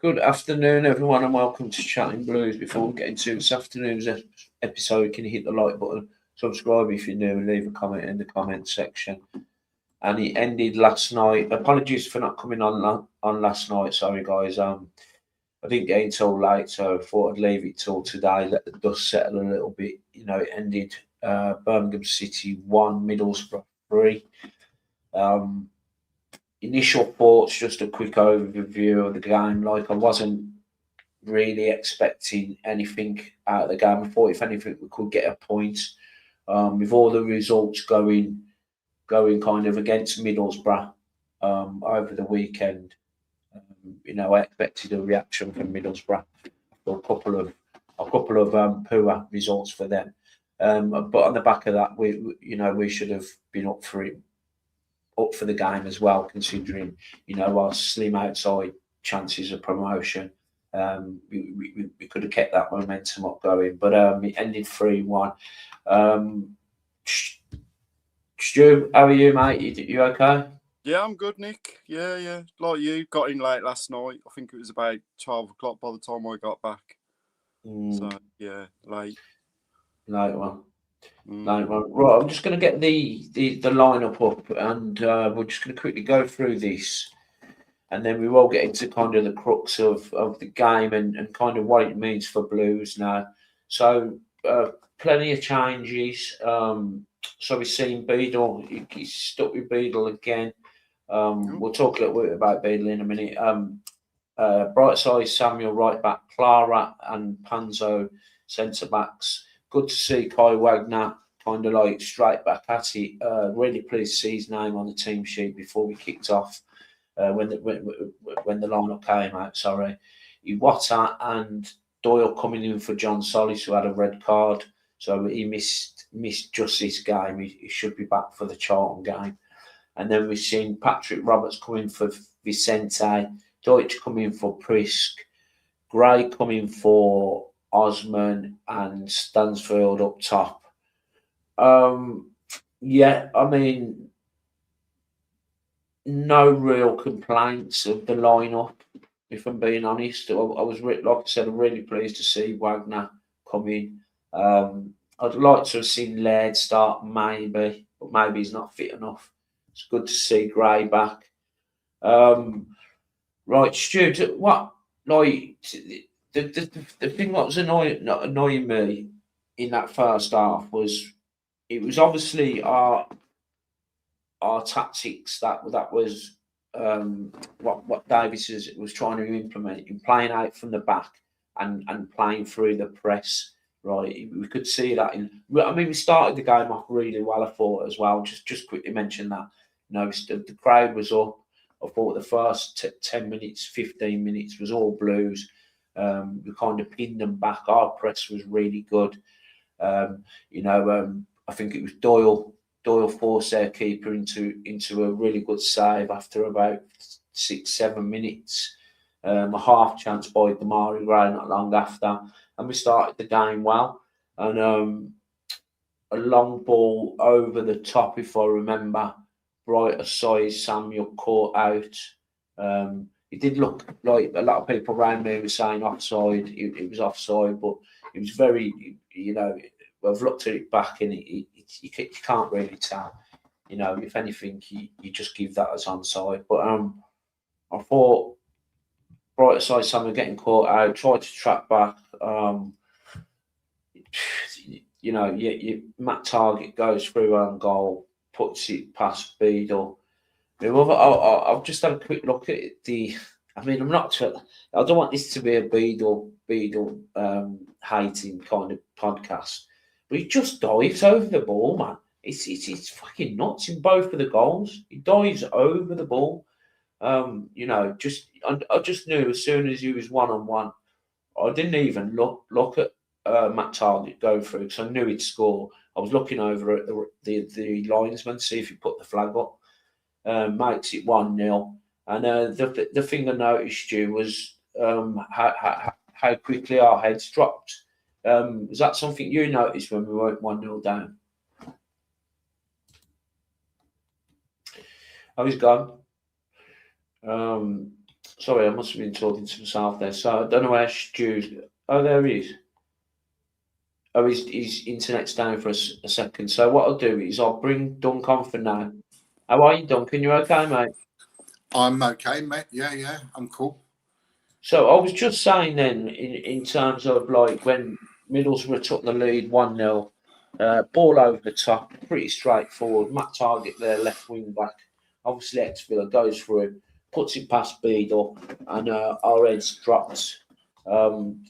Good afternoon, everyone, and welcome to Chatting Blues. Before we get into this afternoon's episode, can you hit the like button, subscribe if you're new, and leave a comment in the comment section. And it ended last night. Apologies for not coming on last night. Sorry, guys. I didn't get in till late, so I thought I'd leave it till today. Let the dust settle a little bit. It ended Birmingham City 1, Middlesbrough 3. Um, Initial thoughts, just a quick overview of the game. Like, I wasn't really expecting anything out of the game. I thought, if anything, we could get a point. With all the results going kind of against Middlesbrough over the weekend. I expected a reaction from Middlesbrough for a couple of poor results for them. But on the back of that, we should have been up for the game as well, considering our slim outside chances of promotion. We could have kept that momentum up going, but it ended 3-1. Stu, how are you, mate? You okay? Yeah, I'm good, Nick. Yeah. Like you, got in late last night. I think it was about 12 o'clock by the time I got back. So, yeah, late. No one. No one. Right, I'm just going to get the lineup up, and we're just going to quickly go through this, and then we will get into kind of the crux of the game and kind of what it means for Blues now. So, plenty of changes. So we've seen Beedle. He's stuck with Beedle again. We'll talk a little bit about Beedle in a minute. Brightside, Samuel right back, Clara and Panzo centre backs. Good to see Kai Wagner kind of like straight back at it. Really pleased to see his name on the team sheet before we kicked off. When the lineup came out, sorry, Iwata and Doyle coming in for John Solis, who had a red card, so he missed just this game. He should be back for the Charlton game. And then we've seen Patrick Roberts coming for Vicente, Deutsch coming for Prisk, Gray coming for Osman, and Stansfield up top. Yeah, I mean, no real complaints of the lineup, if I'm being honest. I was, like I said, I'm really pleased to see Wagner come in. I'd like to have seen Laird start, maybe, but maybe he's not fit enough. It's good to see Gray back. Right, Stu, what, like, the thing that was annoying me in that first half was it was obviously our tactics that was what Davies was trying to implement in playing out from the back and playing through the press. Right, we could see that I mean, we started the game off really well, I thought, as well. Just quickly mention that. The crowd was up. I thought the first 10 minutes, 15 minutes was all Blues. We kind of pinned them back. Our press was really good. I think it was Doyle forced their keeper into a really good save after about 6-7 minutes. A half chance by Damari Gray not long after, and we started the game well. And a long ball over the top, if I remember, brighter size Samuel caught out. It did look like a lot of people around me were saying offside. It was offside, but it was very, I've looked at it back and you can't really tell. If anything, you just give that as onside. But I thought brighter side Samuel getting caught out, tried to track back. Matt Target goes through on goal, puts it past Beedle. I've just had a quick look at the. I mean, I don't want this to be a Beedle hating kind of podcast, but he just dives over the ball, man. It's fucking nuts in both of the goals. He dives over the ball. I just knew as soon as he was 1-on-1, I didn't even look at Matt Target go through because I knew he'd score. I was looking over at the linesman to see if he put the flag up. Makes it 1-0. And the thing I noticed, Stu, was how quickly our heads dropped. Was that something you noticed when we went 1-0 down? Oh, he's gone. Sorry, I must have been talking to myself there. So I don't know where Stu's. Oh, there he is. Oh, his internet's down for a second. So what I'll do is I'll bring Dunk on for now. How are you, Duncan? You okay, mate? I'm okay, mate. Yeah, I'm cool. So I was just saying then, in terms of like when Middlesbrough took the lead 1-0, ball over the top, pretty straightforward. Matt Target, their left wing back, obviously ex Villa, goes through, puts it past Beedle, and our heads dropped. Um,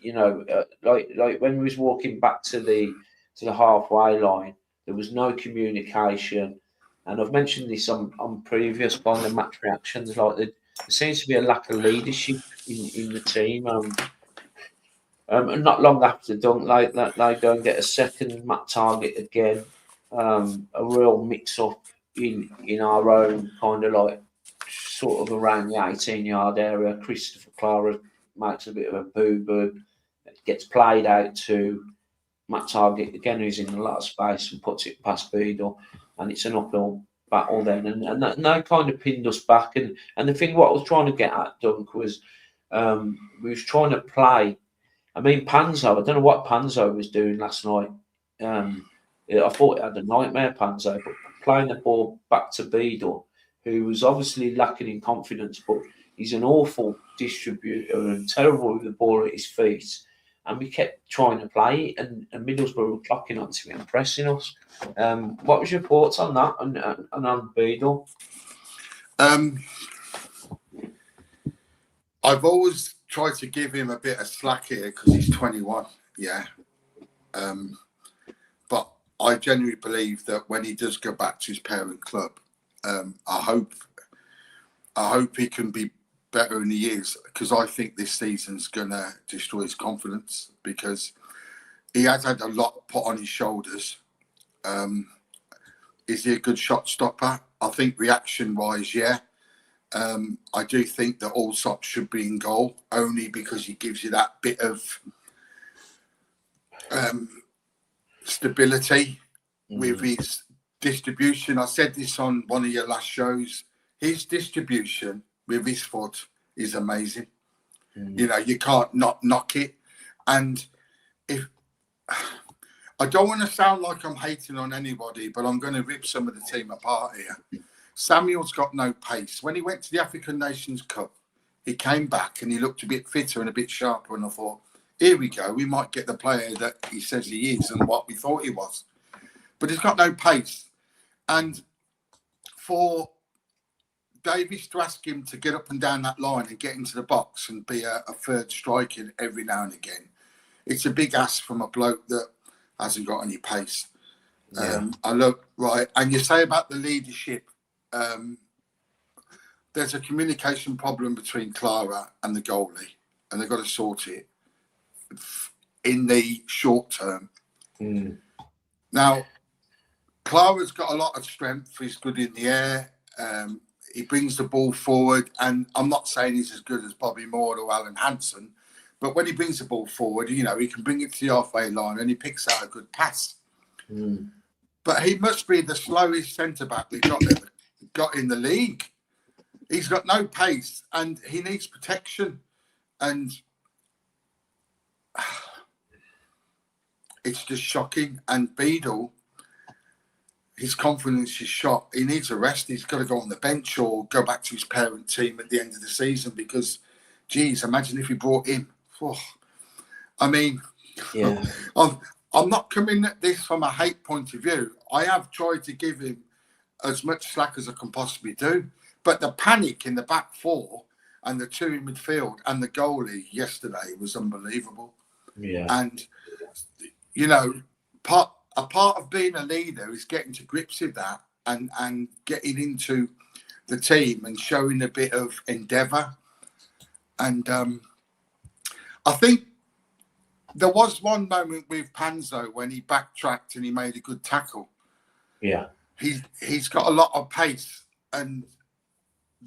like when we was walking back to the halfway line, there was no communication, and I've mentioned this on previous kind of match reactions. Like there seems to be a lack of leadership in the team. And not long after Dunk, they go and get a second Matt Target again. A real mix up in our own kind of like sort of around the 18-yard area. Christopher Clara makes a bit of a boo boo. It gets played out to Matt Target again, who's in a lot of space and puts it past Beedle, and it's an uphill battle then. And that kind of pinned us back. And the thing what I was trying to get at, Dunk, was we was trying to play. I mean, Panzo, I don't know what Panzo was doing last night. I thought it had a nightmare, Panzo, but playing the ball back to Beedle, who was obviously lacking in confidence, but he's an awful distributor and terrible with the ball at his feet. And we kept trying to play it, and Middlesbrough were clocking onto it and pressing us. What was your thoughts on that and on Beedle? I've always tried to give him a bit of slack here because he's 21, yeah. But I genuinely believe that when he does go back to his parent club, I hope he can be better than he is, because I think this season's going to destroy his confidence, because he has had a lot put on his shoulders. Is he a good shot stopper? I think reaction-wise, yeah. I do think that Allsop should be in goal, only because he gives you that bit of stability with his distribution. I said this on one of your last shows. His distribution with his foot is amazing. You know, you can't not knock it. And if I don't want to sound like I'm hating on anybody, but I'm going to rip some of the team apart here. Samuel's got no pace. When he went to the African Nations Cup, he came back and he looked a bit fitter and a bit sharper. And I thought, here we go. We might get the player that he says he is and what we thought he was. But he's got no pace. And for Davies to ask him to get up and down that line and get into the box and be a third striker every now and again, it's a big ask from a bloke that hasn't got any pace. Yeah. I look right. And you say about the leadership, there's a communication problem between Clara and the goalie, and they've got to sort it in the short term. Now, Clara's got a lot of strength. He's good in the air. He brings the ball forward, and I'm not saying he's as good as Bobby Moore or Alan Hansen, but when he brings the ball forward, you know, he can bring it to the halfway line and he picks out a good pass. But he must be the slowest centre-back we got in the league. He's got no pace and he needs protection. And it's just shocking. And Beedle, his confidence is shot. He needs a rest. He's got to go on the bench or go back to his parent team at the end of the season, because, geez, imagine if he brought him. Oh, I mean, Yeah. I'm not coming at this from a hate point of view. I have tried to give him as much slack as I can possibly do. But the panic in the back four and the two in midfield and the goalie yesterday was unbelievable. Yeah. And, you know, a part of being a leader is getting to grips with that and getting into the team and showing a bit of endeavour. And I think there was one moment with Panzo when he backtracked and he made a good tackle. Yeah. He's got a lot of pace, and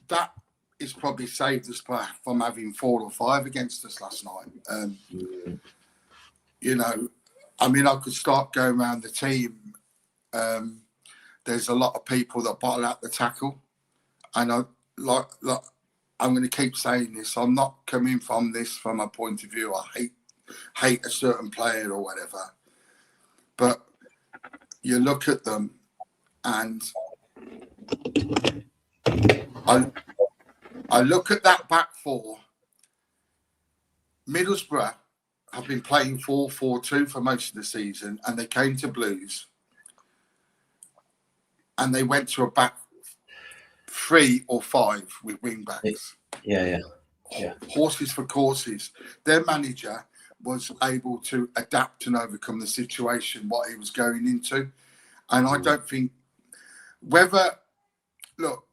that is probably saved us from having 4 or 5 against us last night. You know, I mean, I could start going around the team. There's a lot of people that bottle out the tackle, and I'm going to keep saying this. I'm not coming from this from a point of view. I hate a certain player or whatever. But you look at them, and I look at that back four. Middlesbrough have been playing 4-4-2 for most of the season, and they came to Blues, and they went to a back 3 or 5 with wing backs. Yeah. Horses for courses. Their manager was able to adapt and overcome the situation, what he was going into. And I don't think look,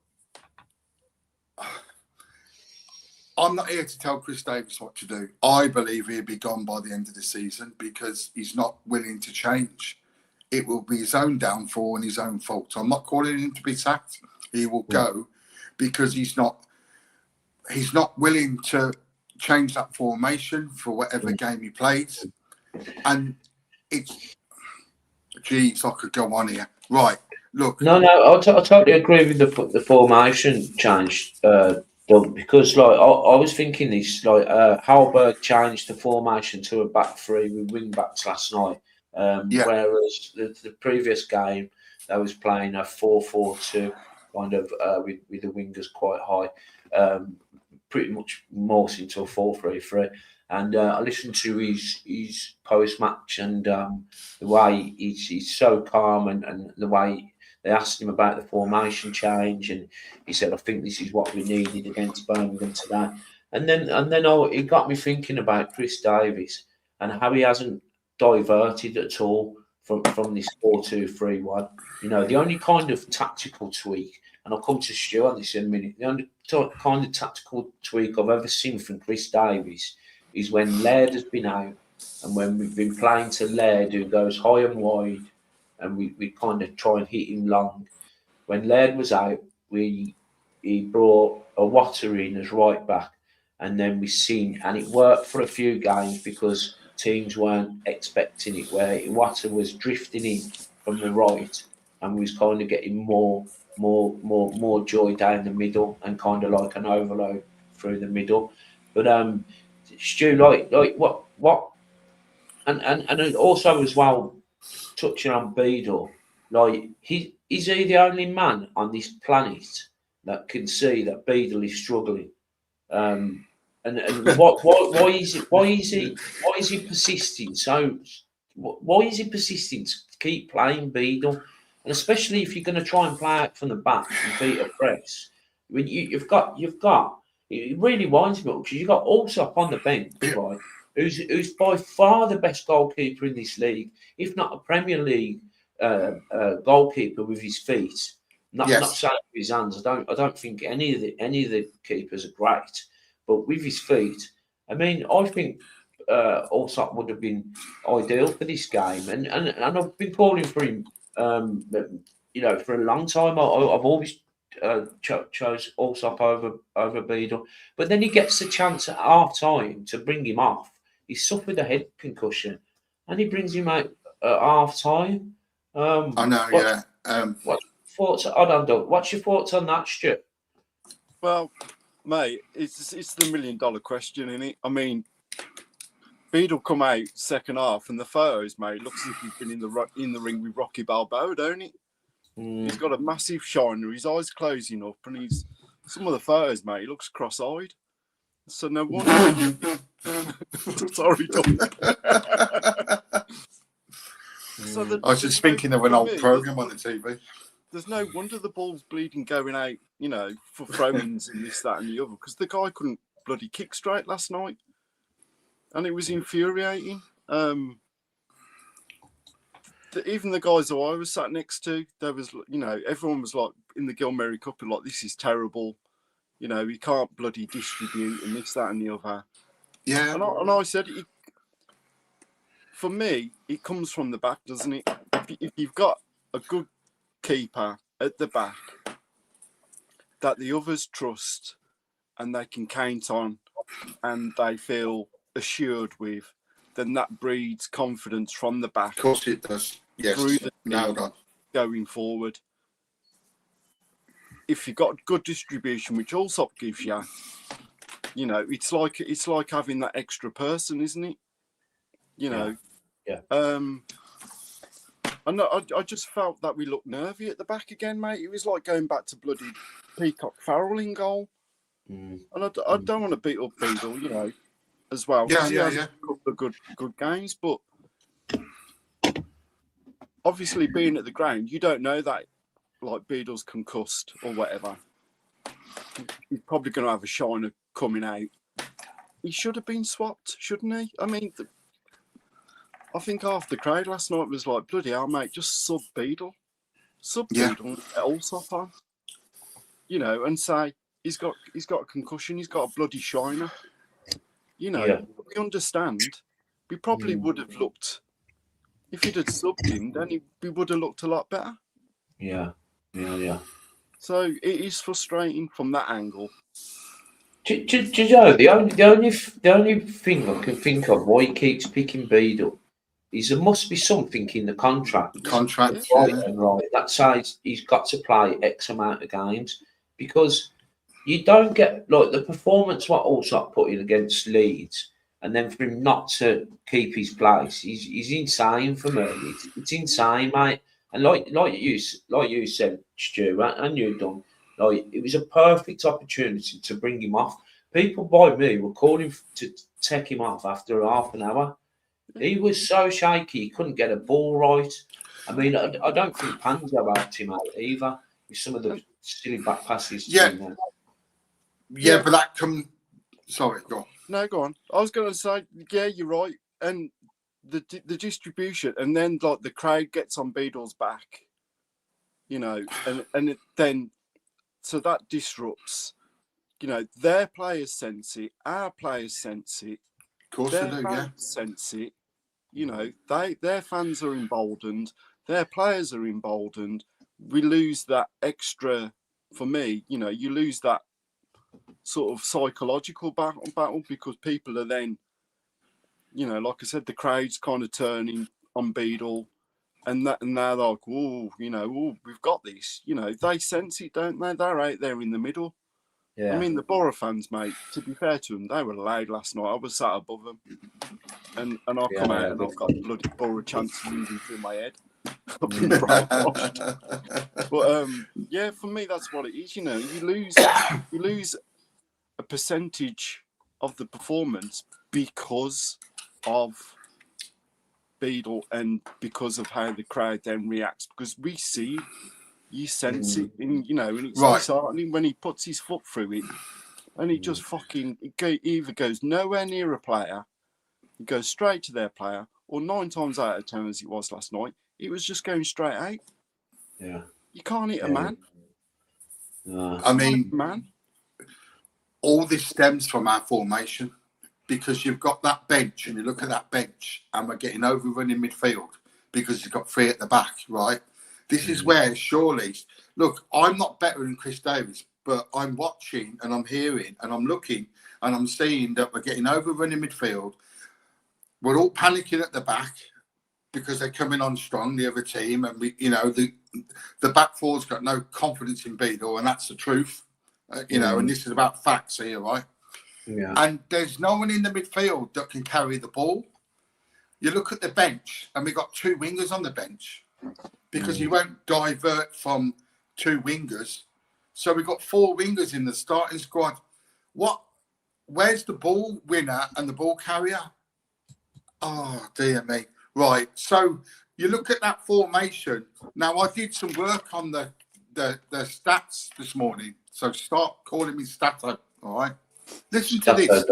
I'm not here to tell Chris Davies what to do. I believe he'll be gone by the end of the season because he's not willing to change. It will be his own downfall and his own fault. I'm not calling him to be sacked. He will go because he's not willing to change that formation for whatever game he plays. And it's, geez, I could go on here. Right, look. No, I totally agree with the formation change, Doug, because like I was thinking this, like Hallberg changed the formation to a back 3 with wing backs last night, whereas the previous game they was playing a 4-4-2 kind of with the wingers quite high, pretty much morphed into a 4-3-3. And I listened to his post match, and the way he's so calm, and the way they asked him about the formation change, and he said, "I think this is what we needed against Birmingham today." And then it got me thinking about Chris Davies and how he hasn't diverted at all from this 4-2-3-1. You know, the only kind of tactical tweak, and I'll come to Stu on this in a minute. The only kind of tactical tweak I've ever seen from Chris Davies is when Laird has been out, and when we've been playing to Laird, who goes high and wide, and we kind of try and hit him long. When Laird was out, he brought a Water in as right back, and then we seen, and it worked for a few games because teams weren't expecting it, where Water was drifting in from the right, and was kind of getting more joy down the middle, and kind of like an overload through the middle. But Stu, like what, and also as well, touching on Beedle, like is he the only man on this planet that can see that Beedle is struggling? And why is he persisting? So why is he persisting to keep playing Beedle? And especially if you're going to try and play out from the back and beat a press, when you've got. It really winds me up because you've got Allsop on the bench, right? Who's by far the best goalkeeper in this league, if not a Premier League goalkeeper with his feet. Not saying with his hands. I don't think any of the keepers are great, but with his feet, I mean, I think Allsop would have been ideal for this game, and I've been calling for him, for a long time. I've always chose Allsop over Beedle, but then he gets the chance at half time to bring him off. He suffered a head concussion, and he brings him out at half time. I know, What's your thoughts on that, Stu? Well, mate, it's the $1 million question, isn't it? I mean, Beedle come out second half, and the photos, mate, looks as if he's been in the ring with Rocky Balboa, don't it? He's got a massive shiner, his eyes closing up, and some of the photos, mate, he looks cross-eyed. So no wonder. Sorry, Tom. I was just thinking of an old program on the TV. There's no wonder the ball's bleeding going out, for throw-ins and this, that, and the other, because the guy couldn't bloody kick straight last night, and it was infuriating. Even the guys who I was sat next to, there was, everyone was like in the Gilmary Cup, and like, this is terrible. He can't bloody distribute and this, that, and the other. Yeah. And I said, for me, it comes from the back, doesn't it? If you've got a good keeper at the back that the others trust and they can count on and they feel assured with, then that breeds confidence from the back. Of course it does. Yes. Through the No, going forward. if you've got good distribution, which Allsop gives you, you know, it's like having that extra person, isn't it? You know. Yeah. I just felt that we looked nervy at the back again, mate. It was like going back to bloody Peacock Farrell in goal. And I don't want to beat up Beedle, you know, as well. Yeah, he has yeah. a couple of good games, but obviously being at the ground, you don't know that, like, Beedle's concussed or whatever. He's probably going to have a shiner coming out. He should have been swapped, shouldn't he? I mean, I think half the crowd last night was like, bloody hell, mate, just sub Beedle. Beedle, Allsop on. You know, and say, he's got a concussion, he's got a bloody shiner. You know, we understand. We probably would have looked, if he'd have subbed him, then we would have looked a lot better. Yeah. So it is frustrating from that angle. Do you know, the only thing I can think of why he keeps picking Beedle is there must be something in the contract. Right. That says he's got to play X amount of games, because you don't get, like, the performance what Allsop put in against Leeds, and then for him not to keep his place, he's insane for me. It's insane, mate. And like you said, Stu, and you done, like, it was a perfect opportunity to bring him off. People by me were calling to take him off after half an hour. He was so shaky, he couldn't get a ball right. I mean, I don't think Panzo helped him out either with some of the silly back passes. Yeah, but that come. Sorry, go on. No, go on. I was going to say, yeah, you're right. And the distribution, and then, like, the crowd gets on Beedle's back, you know, and then, so that disrupts, you know, their players sense it, our players sense it, Of course their they do, fans sense it, you know, their fans are emboldened, their players are emboldened. We lose that extra, for me, you know, you lose that sort of psychological battle because people are then, you know, like I said, the crowd's kind of turning on Beedle, and they're like, oh, you know, oh, we've got this. You know, they sense it, don't they? They're out there in the middle. Yeah. I mean, the Boro fans, mate, to be fair to them, they were loud last night. I was sat above them. And I come out and I've got bloody Boro chants moving through my head. I've been brainwashed. But, yeah, for me, that's what it is. You know, you lose a percentage of the performance because of Beedle and because of how the crowd then reacts. Because we see, you sense it, in, you know, and it's disheartening when he puts his foot through it, and he just fucking either goes nowhere near a player, he goes straight to their player, or 9 times out of 10, as it was last night, it was just going straight out. Yeah, you can't hit a man. I mean, man. All this stems from our formation, because you've got that bench, and you look at that bench, and we're getting overrun in midfield because you've got 3 at the back, right? This is where, surely, look, I'm not better than Chris Davies, but I'm watching and I'm hearing and I'm looking and I'm seeing that we're getting overrun in midfield. We're all panicking at the back because they're coming on strong, the other team, and we, you know, the back four's got no confidence in Beedle, and that's the truth, you know. And this is about facts here, right? Yeah. And there's no one in the midfield that can carry the ball. You look at the bench, and we've got 2 wingers on the bench because you won't divert from 2 wingers. So we've got 4 wingers in the starting squad. Where's the ball winner and the ball carrier? Oh, dear me. Right. So you look at that formation. Now, I did some work on the stats this morning. So start calling me Stato, all right? Listen to this.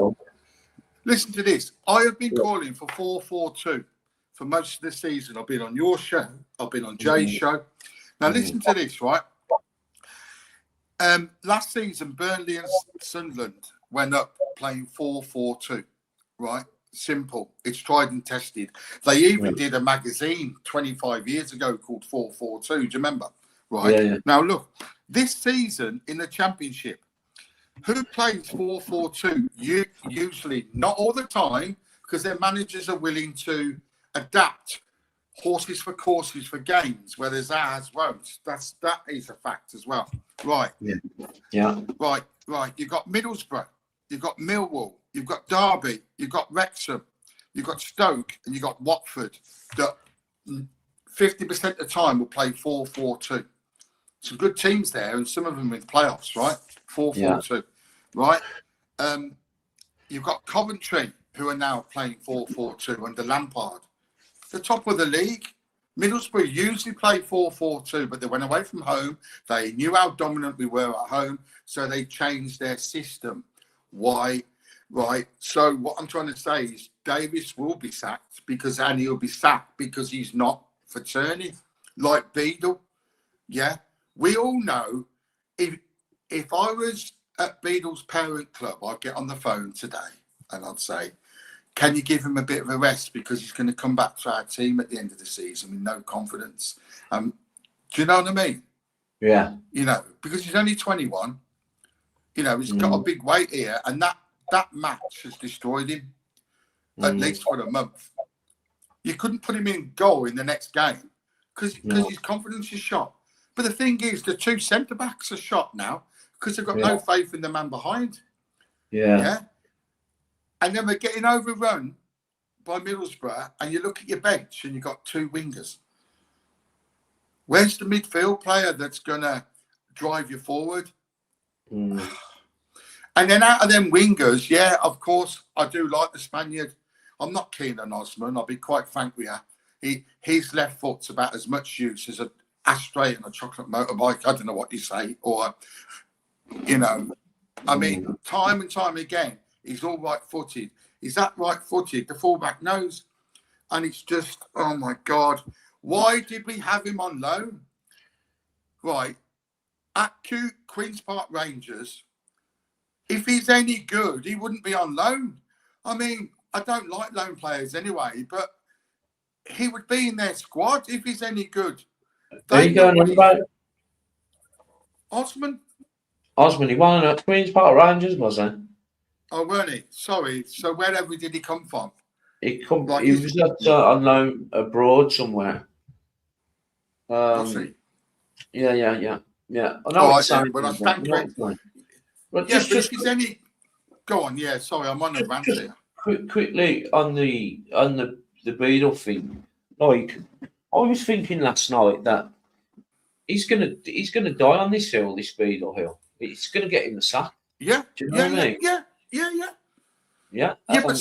Listen to this. I have been calling for 4-4-2 for most of the season. I've been on your show. I've been on Jay's show. Now, listen to this, right? Last season, Burnley and Sunderland went up playing 4-4-2, right? Simple. It's tried and tested. They even did a magazine 25 years ago called 4-4-2. Do you remember? Right. Yeah. Now, look, this season in the Championship, who plays 4-4-2? Usually, not all the time, because their managers are willing to adapt horses for courses for games, whereas ours won't. That is a fact as well. Right. Yeah. Right. You've got Middlesbrough, you've got Millwall, you've got Derby, you've got Wrexham, you've got Stoke, and you've got Watford that 50% of the time will play 4-4-2. Some good teams there, and some of them with playoffs, right? 4-4-2, right? You've got Coventry, who are now playing 4-4-2 under Lampard. The top of the league. Middlesbrough usually play 4-4-2, but they went away from home. They knew how dominant we were at home, so they changed their system. Why? Right. So what I'm trying to say is Davies will be sacked and he'll be sacked because he's not for turning, like Beedle. Yeah. We all know if I was at Beedle's parent club, I'd get on the phone today and I'd say, can you give him a bit of a rest because he's going to come back to our team at the end of the season with no confidence? Do you know what I mean? Yeah. You know, because he's only 21. You know, he's got a big weight here, and that match has destroyed him, at least for a month. You couldn't put him in goal in the next game because his confidence is shot. But the thing is, the two centre-backs are shot now because they've got no faith in the man behind. Yeah. And then we're getting overrun by Middlesbrough, and you look at your bench and you've got two wingers. Where's the midfield player that's going to drive you forward? And then out of them wingers, yeah, of course, I do like the Spaniard. I'm not keen on Osman. I'll be quite frank with you. His left foot's about as much use as an ashtray and a chocolate motorbike. I don't know what you say. Or, you know, I mean, time and time again, he's all right-footed. Is that right-footed? The fullback knows. And it's just, oh, my God. Why did we have him on loan? Right. At Queen's Park Rangers, if he's any good, he wouldn't be on loan. I mean, I don't like loan players anyway, but he would be in their squad if he's any good. Are you going on about Osman? He won at Queen's Park Rangers, was he? Oh, weren't he? Sorry. So wherever did he come from? He was on loan abroad somewhere. Was he? Yeah. I know what you're saying, but I stand corrected. But yeah, just if he's any... Go on, yeah, sorry, I'm on a rant here. Quickly on the Beedle thing, like I was thinking last night that he's gonna die on this hill, this Beedle hill. It's gonna get him the sack. Yeah. Do you know what I mean? Yeah. Yeah, but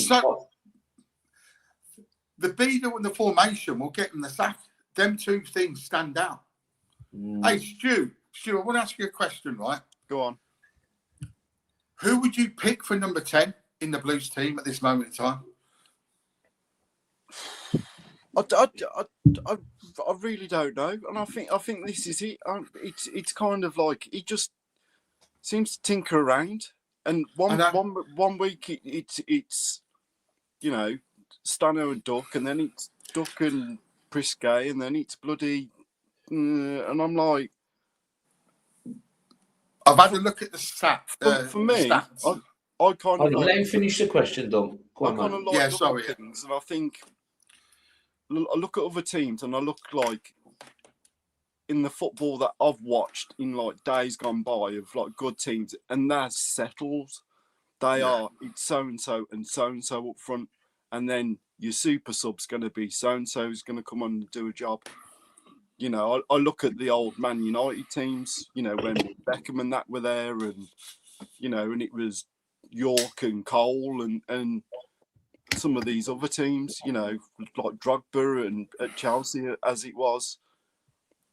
the Beedle and the formation will get him the sack. Them two things stand out. Hey, Stu, I want to ask you a question, right? Go on. Who would you pick for number 10 in the Blues team at this moment in time? I really don't know, and I think this is it. It's kind of like he just seems to tinker around, and one week it's you know Stano and Duck, and then it's Duck and Priscay, and then it's bloody, and I'm like. I've had a look at the stats. For me, stats. I kind of let him finish the question, Dom. I kind of like things, and I think I look at other teams, and I look like in the football that I've watched in like days gone by of like good teams, and they're settled. They are it's so and so up front, and then your super sub's going to be so and so is going to come on and do a job. You know, I look at the old Man United teams, you know, when Beckham and that were there, and, you know, and it was York and Cole and some of these other teams, you know, like Drogba and at Chelsea as it was.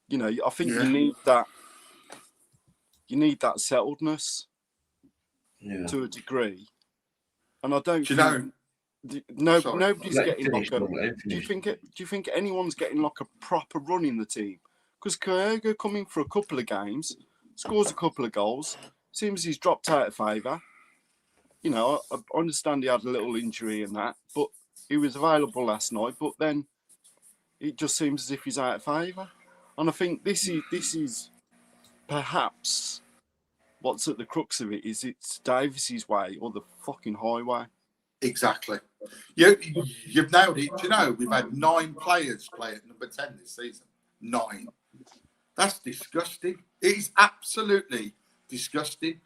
You know, I think you need that settledness to a degree. And I don't think... nobody's getting like a. Do you think anyone's getting like a proper run in the team? Because Kyogo coming for a couple of games, scores a couple of goals. Seems he's dropped out of favour. You know, I understand he had a little injury and that, but he was available last night. But then it just seems as if he's out of favour. And I think this is perhaps what's at the crux of it. Is it's Davies' way or the fucking highway? Exactly. You've nailed it. Do you know, we've had 9 players play at number 10 this season. 9. That's disgusting. It is absolutely disgusting.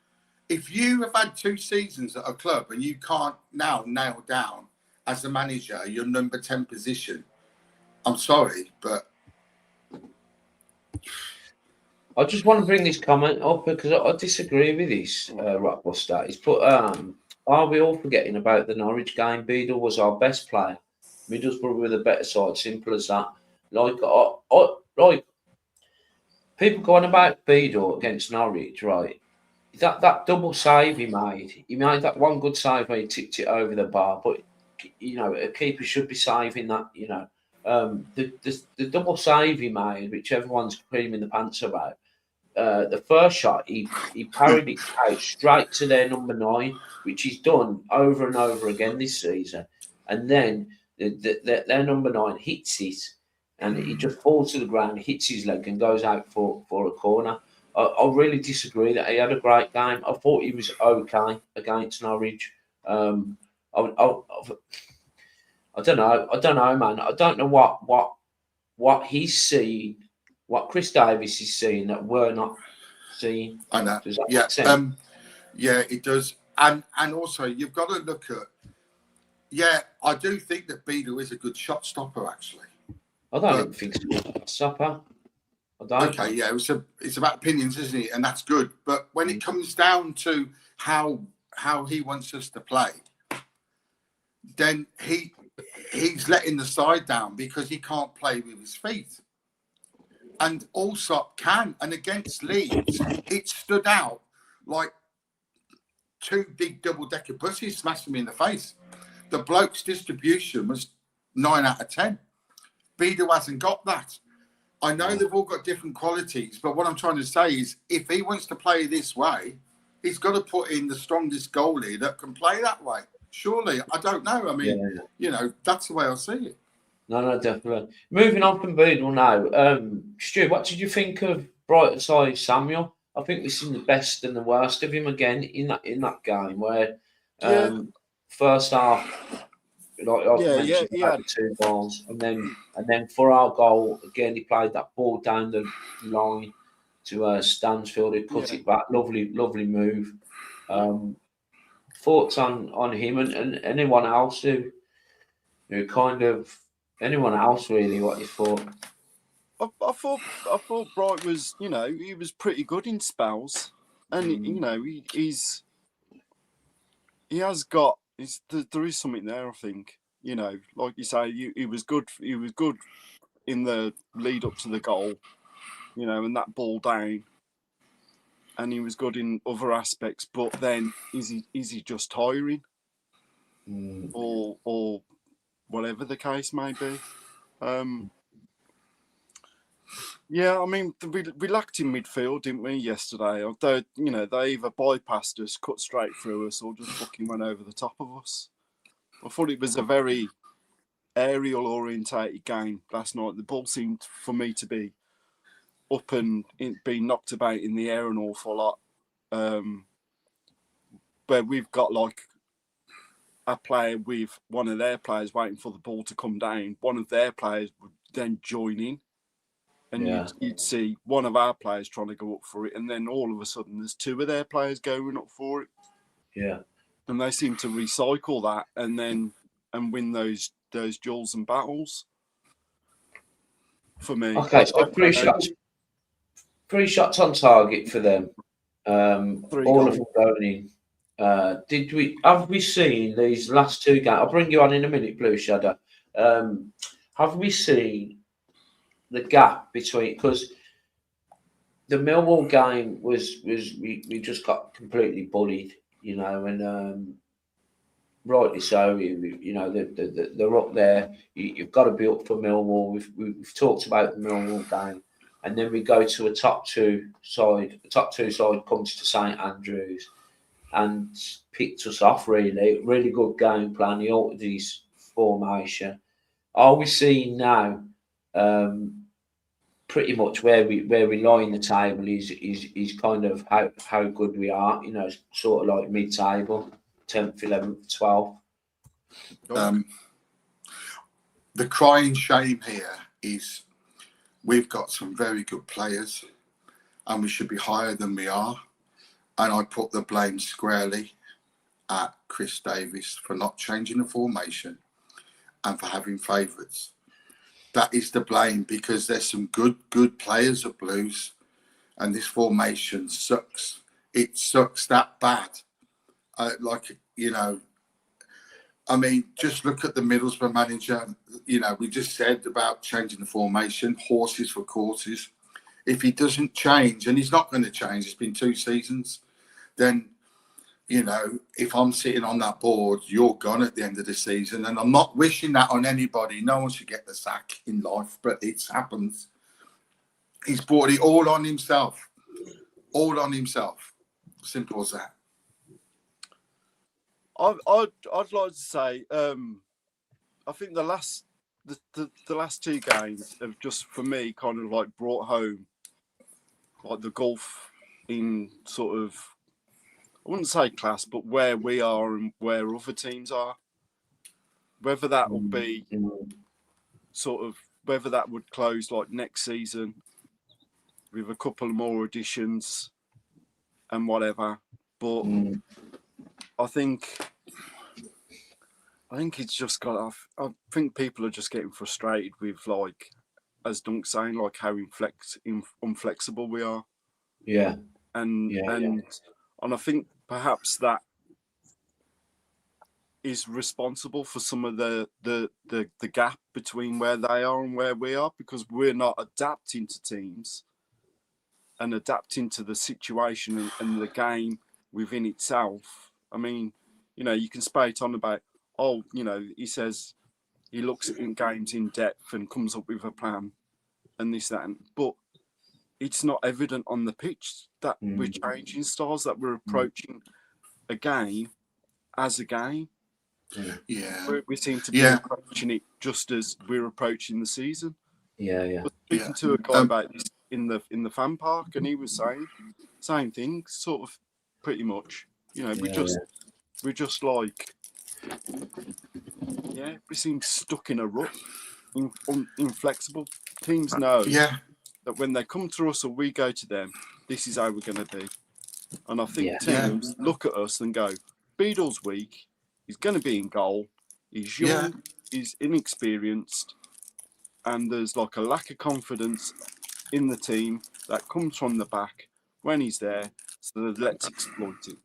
If you have had 2 seasons at a club and you can't now nail down as a manager your number 10 position, I'm sorry, but I just want to bring this comment up because I disagree with this, Rockbuster. He's put, are we all forgetting about the Norwich game? Beedle was our best player. Middlesbrough were the better side. Simple as that. Like people going about Beedle against Norwich, right? That double save he made that one good save where he tipped it over the bar. But a keeper should be saving that. The double save he made, which everyone's creaming the pants about. The first shot, he parried it out straight to their number 9, which he's done over and over again this season. And then their number 9 hits it, and he just falls to the ground, hits his leg, and goes out for a corner. I really disagree that he had a great game. I thought he was okay against Norwich. I don't know, man. I don't know what he's seeing, what Chris Davies is seeing that we're not seeing. I know. Does that make sense? Yeah, it does. And also, you've got to look at. I do think that Beedle is a good shot stopper, actually. I don't even think so. Stopper. I don't. Okay, yeah, it's about opinions, isn't it? And that's good. But when it comes down to how he wants us to play, then he's letting the side down because he can't play with his feet. And Allsop can. And against Leeds, it stood out like 2 big double-decker buses smashed him in the face. The bloke's distribution was 9 out of 10. Beedle hasn't got that. I know they've all got different qualities, but what I'm trying to say is if he wants to play this way, he's got to put in the strongest goalie that can play that way. Surely, I don't know. I mean, that's the way I see it. No, definitely. Moving on from Beedle now. Stu, what did you think of Brighton side Samuel? I think we've seen the best and the worst of him again in that game where first half, he had 2 balls, and then for our goal again, he played that ball down the line to Stansfield. He cut it back, lovely move. Thoughts on him and anyone else who kind of anyone else really? What you thought? I thought Bright was, he was pretty good in spells, and he has got. There is something there, I think. Like you say, he was good. He was good in the lead up to the goal, and that ball down. And he was good in other aspects, but then is he just tiring, or whatever the case may be? I mean, we lacked in midfield, didn't we, yesterday? Although, they either bypassed us, cut straight through us, or just fucking went over the top of us. I thought it was a very aerial-orientated game last night. The ball seemed, for me, to be up and being knocked about in the air an awful lot. Where we've got, like, a player with one of their players waiting for the ball to come down. One of their players would then join in. And you'd see one of our players trying to go up for it, and then all of a sudden there's 2 of their players going up for it. Yeah. And they seem to recycle that and win those duels and battles. For me. Okay, so 3 shots on target for them. All of them going in. Have we seen these last 2 games? I'll bring you on in a minute, Blue Shadow. Have we seen the gap between, because the Millwall game was we just got completely bullied, and rightly so. They're up there. You've got to be up for Millwall. We've talked about the Millwall game, and then we go to a top two side. The top 2 side comes to St Andrews and picked us off. Really good game plan. He altered his formation. Are we seeing now? Pretty much where we lie in the table is kind of how good we are, sort of like mid-table, 10th, 11th, 12th. The crying shame here is we've got some very good players and we should be higher than we are. And I put the blame squarely at Chris Davies for not changing the formation and for having favourites. That is the blame, because there's some good players at Blues and this formation sucks. It sucks that bad. I mean, just look at the Middlesbrough manager. We just said about changing the formation, horses for courses. If he doesn't change, and he's not going to change, it's been 2 seasons, then, if I'm sitting on that board, you're gone at the end of the season. And I'm not wishing that on anybody. No one should get the sack in life, but it's happened. He's brought it all on himself. All on himself. Simple as that. I'd like to say, I think the last 2 games have just, for me, kind of like brought home like the gulf in sort of, I wouldn't say class, but where we are and where other teams are. Whether that will be sort of, whether that would close like next season with a couple of more additions and whatever. But I think it's just got. I think people are just getting frustrated with, like, as Dunk's saying, like how inflexible we are. Yeah. And I think perhaps that is responsible for some of the gap between where they are and where we are, because we're not adapting to teams and adapting to the situation and the game within itself. I mean, you can spate on about, he says he looks at games in depth and comes up with a plan and this, that, but it's not evident on the pitch that we're changing styles, that we're approaching a game as a game. Yeah. We seem to be approaching it just as we're approaching the season. Yeah. I was speaking to a guy about this in the fan park, and he was saying same thing, sort of pretty much. We're just like, we seem stuck in a rut, inflexible. Teams know that when they come to us or we go to them, this is how we're going to be. And I think teams look at us and go, Beedle's weak, he's going to be in goal, he's young, he's inexperienced, and there's like a lack of confidence in the team that comes from the back when he's there, so let's exploit it.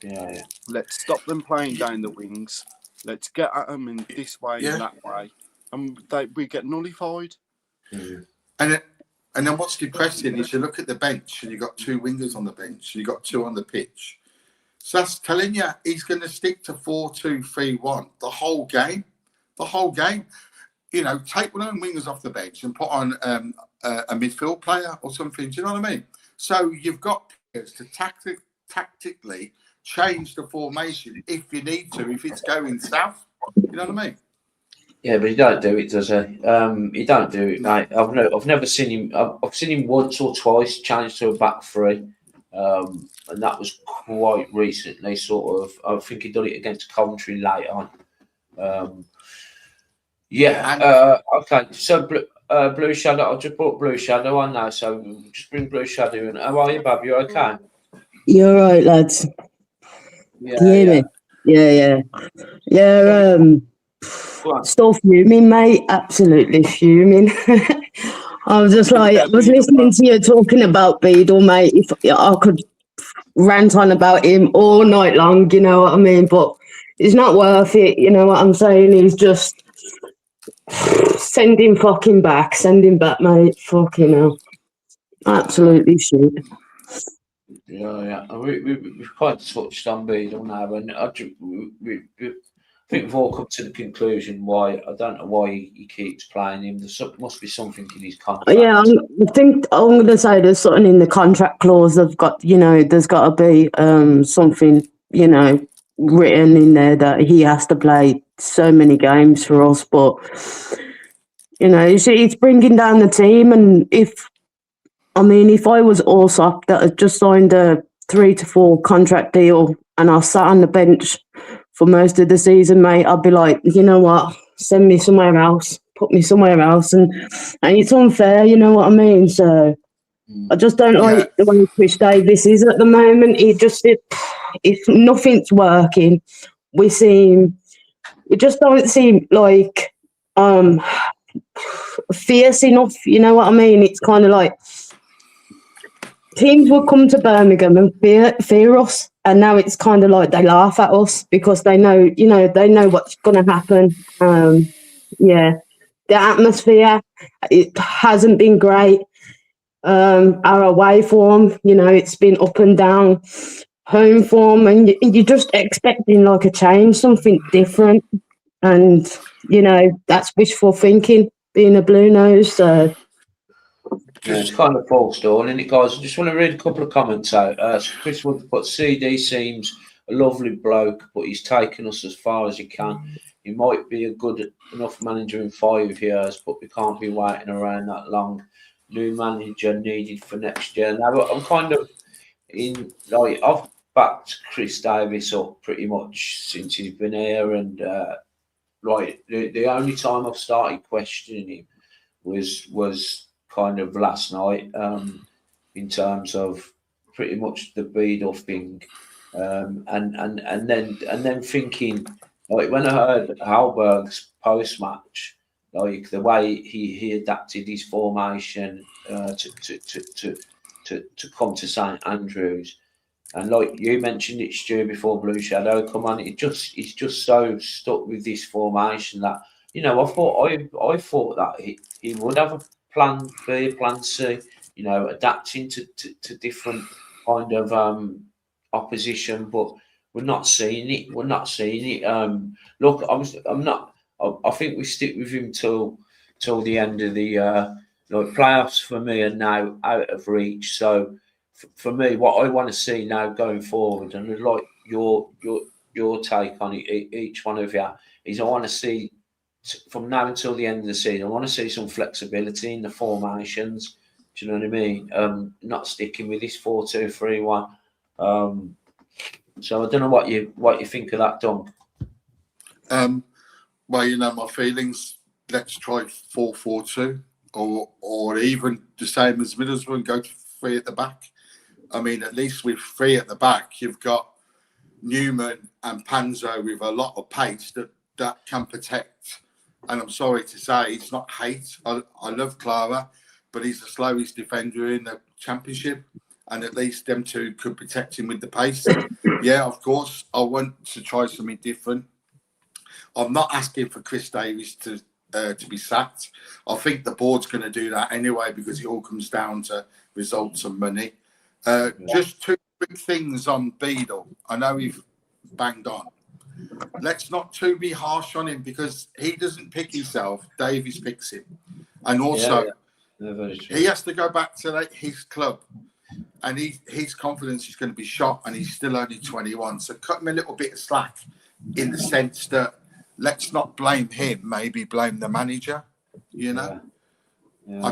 Yeah. Let's stop them playing down the wings. Let's get at them in this way and that way. And we get nullified. And then what's depressing is you look at the bench and you've got 2 wingers on the bench, and you've got 2 on the pitch. So that's telling you he's going to stick to 4-2-3-1 the whole game. The whole game. Take one of them wingers off the bench and put on a midfield player or something. Do you know what I mean? So you've got players to tactically change the formation if you need to, if it's going south. You know what I mean? Yeah, but he don't do it, does he? He don't do it, mate. I've never seen him. I've seen him once or twice change to a back 3, and that was quite recently. Sort of, I think he did it against Coventry late on. Okay. So Blue Shadow. I just brought Blue Shadow on now, so we'll just bring Blue Shadow in. How are you, Bob? You okay? You're right, lads. Yeah, Can you hear me? Yeah. Still fuming, mate. Absolutely fuming. I was just like, I was listening to you talking about Beedle, mate. If I could rant on about him all night long, you know what I mean? But it's not worth it, you know what I'm saying? He's just send him back, mate. Fucking hell. Absolutely shit. Yeah. We've quite touched on Beedle now, and I think we've all come to the conclusion why. I don't know why he keeps playing him. There must be something in his contract. Yeah, I think I'm going to say there's something in the contract clause. They've got, there's got to be something, written in there that he has to play so many games for us. But it's bringing down the team. And if I was Allsop that had just signed a 3 to 4 contract deal and I sat on the bench for most of the season, mate, I'd be like, you know what, send me somewhere else. put me somewhere else, and it's unfair, you know what I mean? So I just don't like the way Chris Davies is at the moment. If nothing's working, we just don't seem like fierce enough, you know what I mean? It's kind of like teams would come to Birmingham and fear us, and now it's kind of like they laugh at us because they know, they know what's going to happen. The atmosphere, it hasn't been great. Our away form, it's been up and down. Home form, and you're just expecting like a change, something different, and that's wishful thinking, being a blue nose. So it's kind of false dawn, isn't it, guys? I just want to read a couple of comments out. Chris Wood put, CD seems a lovely bloke, but he's taken us as far as he can. He might be a good enough manager in 5 years, but we can't be waiting around that long. New manager needed for next year. Now, I'm kind of I've backed Chris Davies up pretty much since he's been here, and the only time I've started questioning him was kind of last night, in terms of pretty much the Beedle thing, and then thinking, like, when I heard Halberg's post match, like the way he adapted his formation to come to St Andrews, and like you mentioned it, Stu, before Blue Shadow come on, he's just so stuck with this formation that I thought that he would have a plan B, plan C, adapting to different kind of opposition, but we're not seeing it. We're not seeing it. Look, I'm not. I think we stick with him till the end of the year. Playoffs for me are now out of reach. So for me, what I want to see now going forward, and I'd like your take on it, each one of you, is I want to see from now until the end of the season, I want to see some flexibility in the formations. Do you know what I mean? Not sticking with this 4-2-3-1. So I don't know what you think of that, Dom. Well, my feelings. Let's try 4-4-2, or even the same as Middlesbrough and go to 3 at the back. I mean, at least with 3 at the back, you've got Newman and Panzo with a lot of pace that can protect. And I'm sorry to say, it's not hate. I love Clara, but he's the slowest defender in the Championship, and at least them two could protect him with the pace. Yeah, of course, I want to try something different. I'm not asking for Chris Davies to be sacked. I think the board's going to do that anyway, because it all comes down to results and money. Just 2 quick things on Beedle. I know we've banged on. Let's not be harsh on him, because he doesn't pick himself. Davies picks him. And also, he has to go back to his club. And his confidence is going to be shot, and he's still only 21. So cut him a little bit of slack, in the sense that let's not blame him, maybe blame the manager, I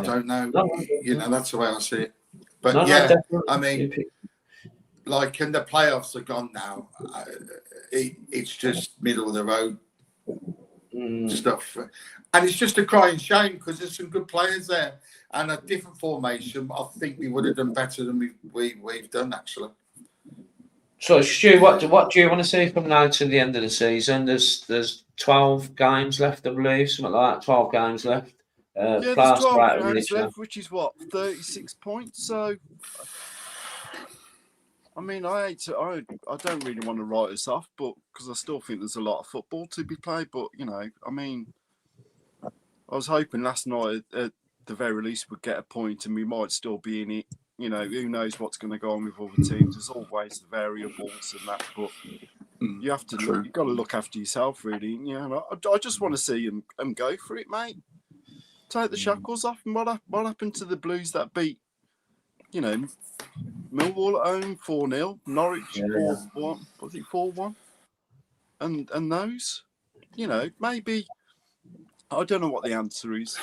don't know. That's the way I see it. But I mean, like, and the playoffs are gone now. It's just middle of the road stuff. And it's just a crying shame, because there's some good players there. And a different formation, I think we would have done better than we've done, actually. So, Stu, what do you want to see from now to the end of the season? There's 12 games left, I believe, something like that. 12 games left. There's 12 games left, which is 36 points. So, I mean, I don't really want to write us off, but because I still think there's a lot of football to be played. But I mean, I was hoping last night at the very least we'd get a point, and we might still be in it. Who knows what's going to go on with other teams? There's always the variables and that, but you've got to look after yourself, really. I just want to see them go for it, mate. Take the shackles off. And what happened to the Blues that beat, Millwall at home 4-0, Norwich 4-1, was it 4-1? And those, maybe, I don't know what the answer is.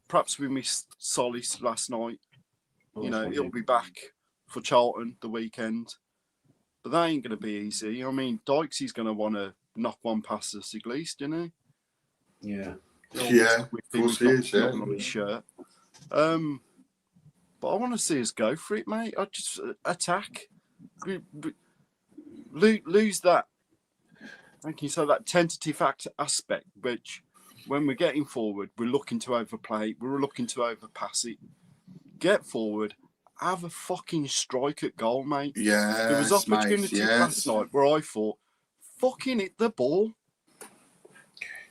Perhaps we missed Solis last night. He'll be back for Charlton the weekend. But that ain't going to be easy. I mean, Dykes is going to want to knock one past us at least, Yeah. Yeah, of course he is, yeah. On his shirt. But I want to see us go for it, mate. I just attack. Lose that. Thank you. So that tentative aspect, which when we're getting forward, we're looking to overplay. We're looking to overpass it. Get forward. Have a fucking strike at goal, mate. Yeah, there was opportunities last night where I thought, fucking hit the ball. Do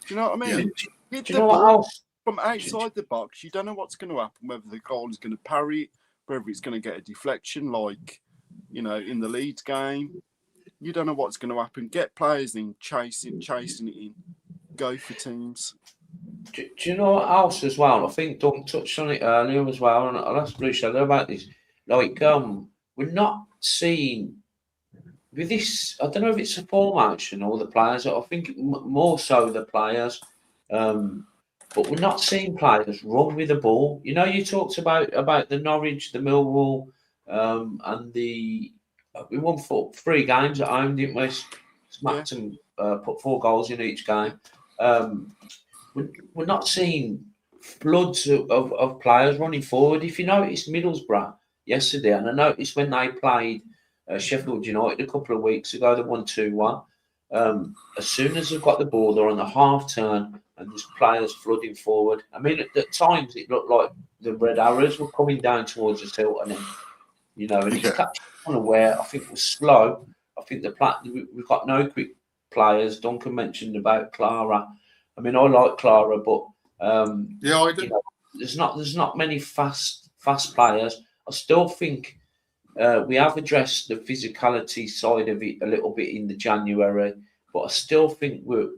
you know what I mean? Yeah. Hit the ball from outside the box. You don't know what's going to happen, whether the goal is going to parry it, whether it's going to get a deflection like, you know, in the Leeds game. You don't know what's going to happen. Get players in, chasing it in. Go for teams. Do you know what else as well? I think Doug touched on it earlier as well, and I'll ask Blue Shadow about this. Like, we're not seeing with this. I don't know if it's a formation or the players. I think more so the players. But we're not seeing players run with the ball. You know, you talked about the Norwich, the Millwall, and the we won 3 games at home, didn't we? Smacked them, put 4 goals in each game. We're not seeing floods of players running forward. If you notice Middlesbrough yesterday, and I noticed when they played Sheffield United a couple of weeks ago, they won 2-1. As soon as they've got the ball, they're on the half turn, and there's players flooding forward. I mean, at times it looked like the Red Arrows were coming down towards us, and you know, and it's unaware. I think we're slow. I think we've got no quick players. Duncan mentioned about Clara. I mean, I like Clara, but yeah, I do. You know, there's not many fast players. I still think we have addressed the physicality side of it a little bit in the January, but I still think we're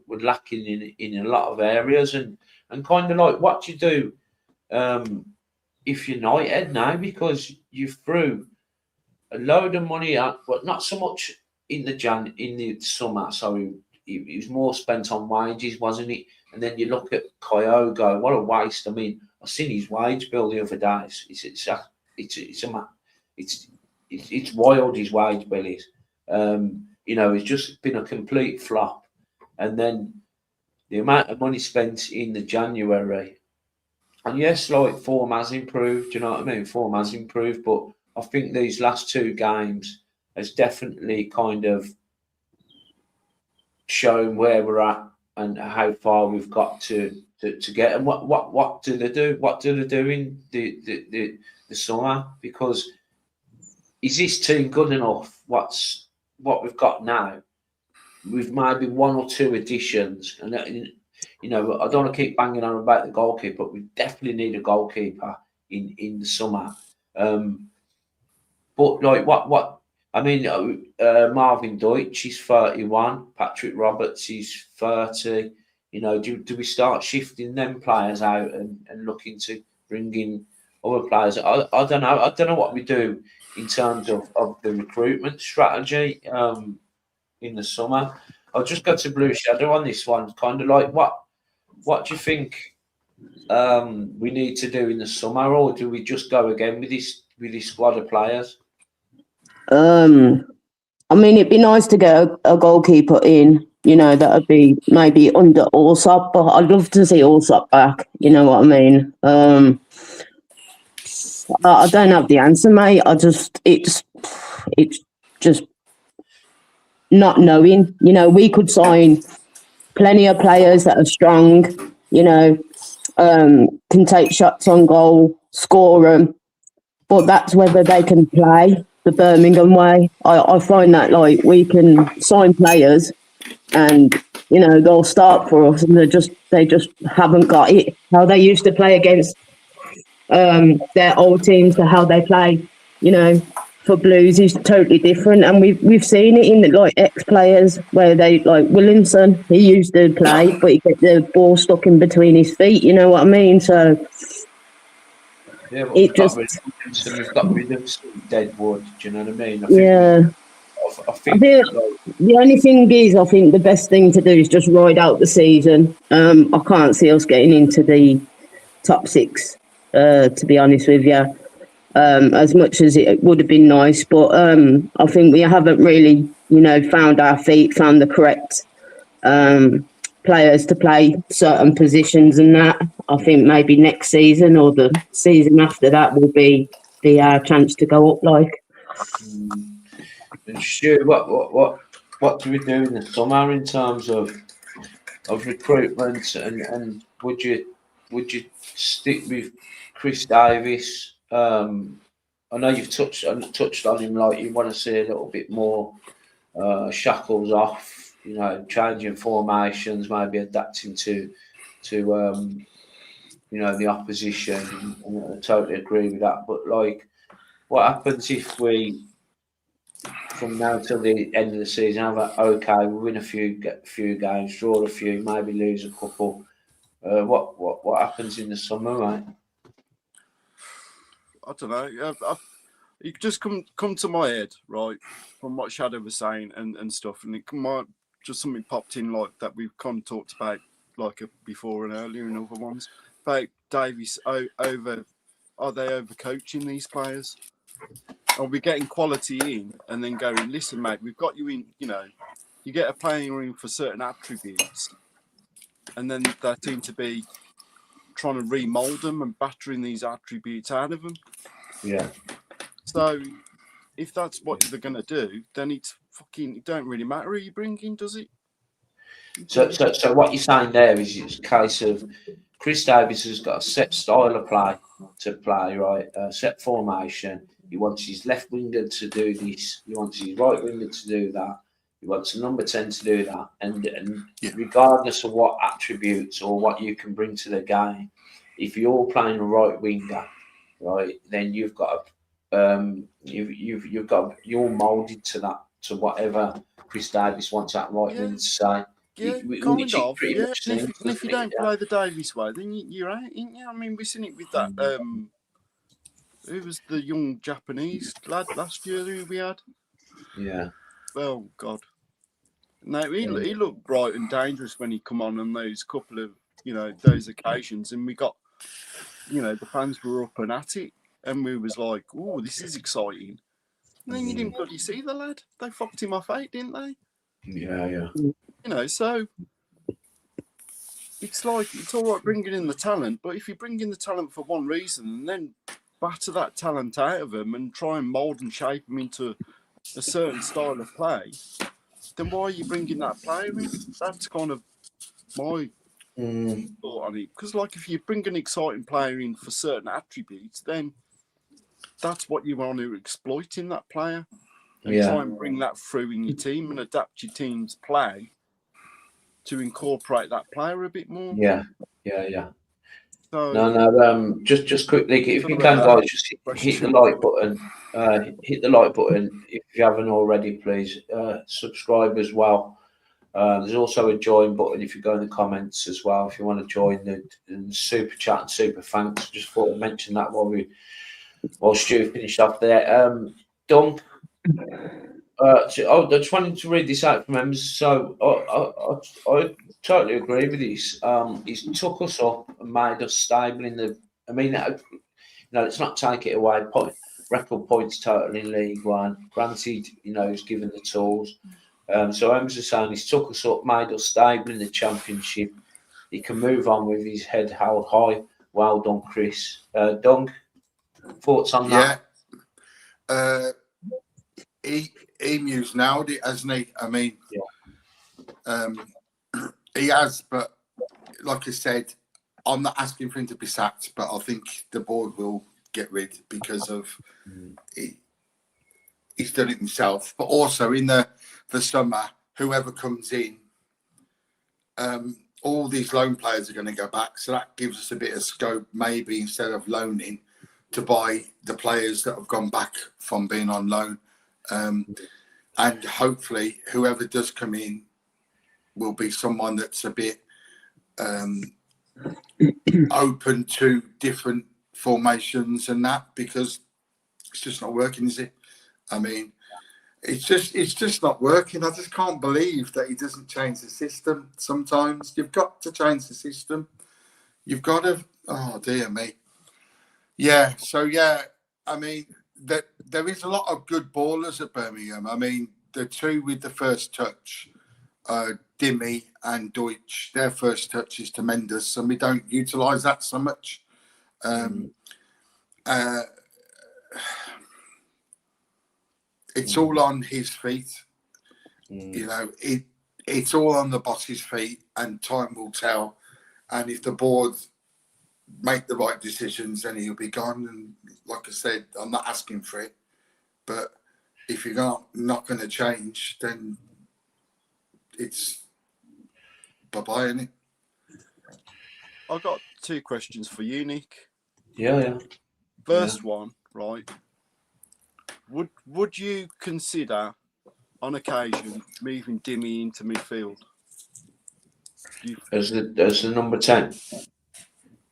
lacking in a lot of areas, and kind of like what you do if you're United now, because you threw a load of money out, but not so much in the summer. So it was more spent on wages, wasn't it? And then you look at Kyogo, what a waste. I mean, I seen his wage bill the other day. It's wild, his wage bill is. You know, it's just been a complete flop. And then the amount of money spent in the January, and yes, like form has improved, you know what I mean? Form has improved, but I think these last 2 games has definitely kind of shown where we're at and how far we've got to get. And what do they do? What do they do in the summer? Because is this team good enough? What we've got now? We've maybe 1 or 2 additions, and you know, I don't want to keep banging on about the goalkeeper, but we definitely need a goalkeeper in the summer. But like what? I mean, Marvin Deutsch is 31. Patrick Roberts is 30. You know, do we start shifting them players out and looking to bring in other players? I don't know. I don't know what we do in terms of the recruitment strategy in the summer. I'll just go to Blue Shadow on this one. Kind of like what do you think we need to do in the summer, or do we just go again with this squad of players? I mean, it'd be nice to get a goalkeeper in. You know, that would be maybe under Allsop, but I'd love to see Allsop back. You know what I mean? I don't have the answer, mate. It's just not knowing. You know, we could sign plenty of players that are strong. You know, can take shots on goal, score them, but that's whether they can play the Birmingham way. I find that like we can sign players, and you know they'll start for us, and they just haven't got it. How they used to play against their old teams to how they play, you know, for Blues is totally different, and we've seen it in like ex-players where they like Williamson. He used to play, but he get the ball stuck in between his feet. You know what I mean? So yeah, it just we've got rid of Deadwood. Do you know what I mean? I think the only thing is, I think the best thing to do is just ride out the season. I can't see us getting into the top 6, to be honest with you. As much as it would have been nice, but I think we haven't really, you know, found our feet, found the correct players to play certain positions and that. I think maybe next season or the season after that will be our chance to go up. Like, And Stu, what do we do in the summer in terms of recruitment, and would you stick with Chris Davies? I know you've touched on him, like you want to see a little bit more shackles off, changing formations, maybe adapting to the opposition. And I totally agree with that. But like, what happens if we, from now till the end of the season, have we win get a few games, draw a few, maybe lose a couple. What happens in the summer, mate? I don't know. You just come to my head, right, from what Shadow was saying and stuff, and it might just something popped in like that we've kind of talked about like before and earlier in other ones about Davies are they overcoaching these players? Are we getting quality in and then going, listen, mate, we've got you in, you get a player in for certain attributes, and then they seem to be trying to remold them and battering these attributes out of them. Yeah. So if that's what they're going to do, then it don't really matter who you bring in, does it? So what you're saying there is it's a case of Chris Davies has got a set style of play to play, right? A set formation. He wants his left winger to do this. He wants his right winger to do that. He wants a number 10 to do that. And regardless of what attributes or what you can bring to the game, if you're playing a right winger, right, then you've got you're moulded to that, to whatever Chris Davies wants that right winger to say. Yeah, kind of. Yeah, and if you don't play the Davies way, then you're out, ain't you? I mean, we've seen it with that. Who was the young Japanese lad last year who we had? Yeah. Oh God. No, he looked bright and dangerous when he come on those couple of those occasions, and we got the fans were up and at it, and we was like, oh, this is exciting. And then you didn't bloody see the lad. They fucked him off 8, didn't they? Yeah. So it's like, it's all right bringing in the talent, but if you bring in the talent for one reason and then batter that talent out of them and try and mould and shape them into a certain style of play, then why are you bringing that player in? That's kind of my thought on it. Because, like, if you bring an exciting player in for certain attributes, then that's what you want to exploit in that player. And try and bring that through in your team and adapt your team's play to incorporate that player a bit more. Yeah. So, no. Just quickly, if you can, guys, just hit the like button. Hit the like button if you haven't already, please. Subscribe as well. There's also a join button if you go in the comments as well. If you want to join the super chat and super thanks, just thought I'd mention that while Stu finished off there. Dunk. I just wanted to read this out from him. So I totally agree with this. He's took us up and made us stable in the. I mean, let's not take it away. Record points total in League One. Granted, he's given the tools. So Ems is saying he's took us up, made us stable in the Championship. He can move on with his head held high. Well done, Chris. Dunk, thoughts on that? Yeah. Emu's nailed it, hasn't he? I mean, he has, but like I said, I'm not asking for him to be sacked, but I think the board will get rid because of he's done it himself. But also in the summer, whoever comes in, all these loan players are going to go back, so that gives us a bit of scope, maybe instead of loaning, to buy the players that have gone back from being on loan. And hopefully whoever does come in will be someone that's a bit open to different formations and that, because it's just not working, is it? I mean, it's just not working. I just can't believe that he doesn't change the system. Sometimes you've got to change the system. You've got to, oh dear me. Yeah, so I mean, there is a lot of good ballers at Birmingham. I mean, the two with the first touch Dimmy and Deutsch, their first touch is tremendous, and we don't utilise that so much. It's all on his feet. You know, it's all on the boss's feet, and time will tell. And if the board make the right decisions, then he'll be gone. And like I said, I'm not asking for it, but if you're not going to change, then it's bye-bye, isn't it? I've got 2 questions for you, Nick. Yeah. First one, right? Would you consider, on occasion, moving Dimmy into midfield? As the number 10?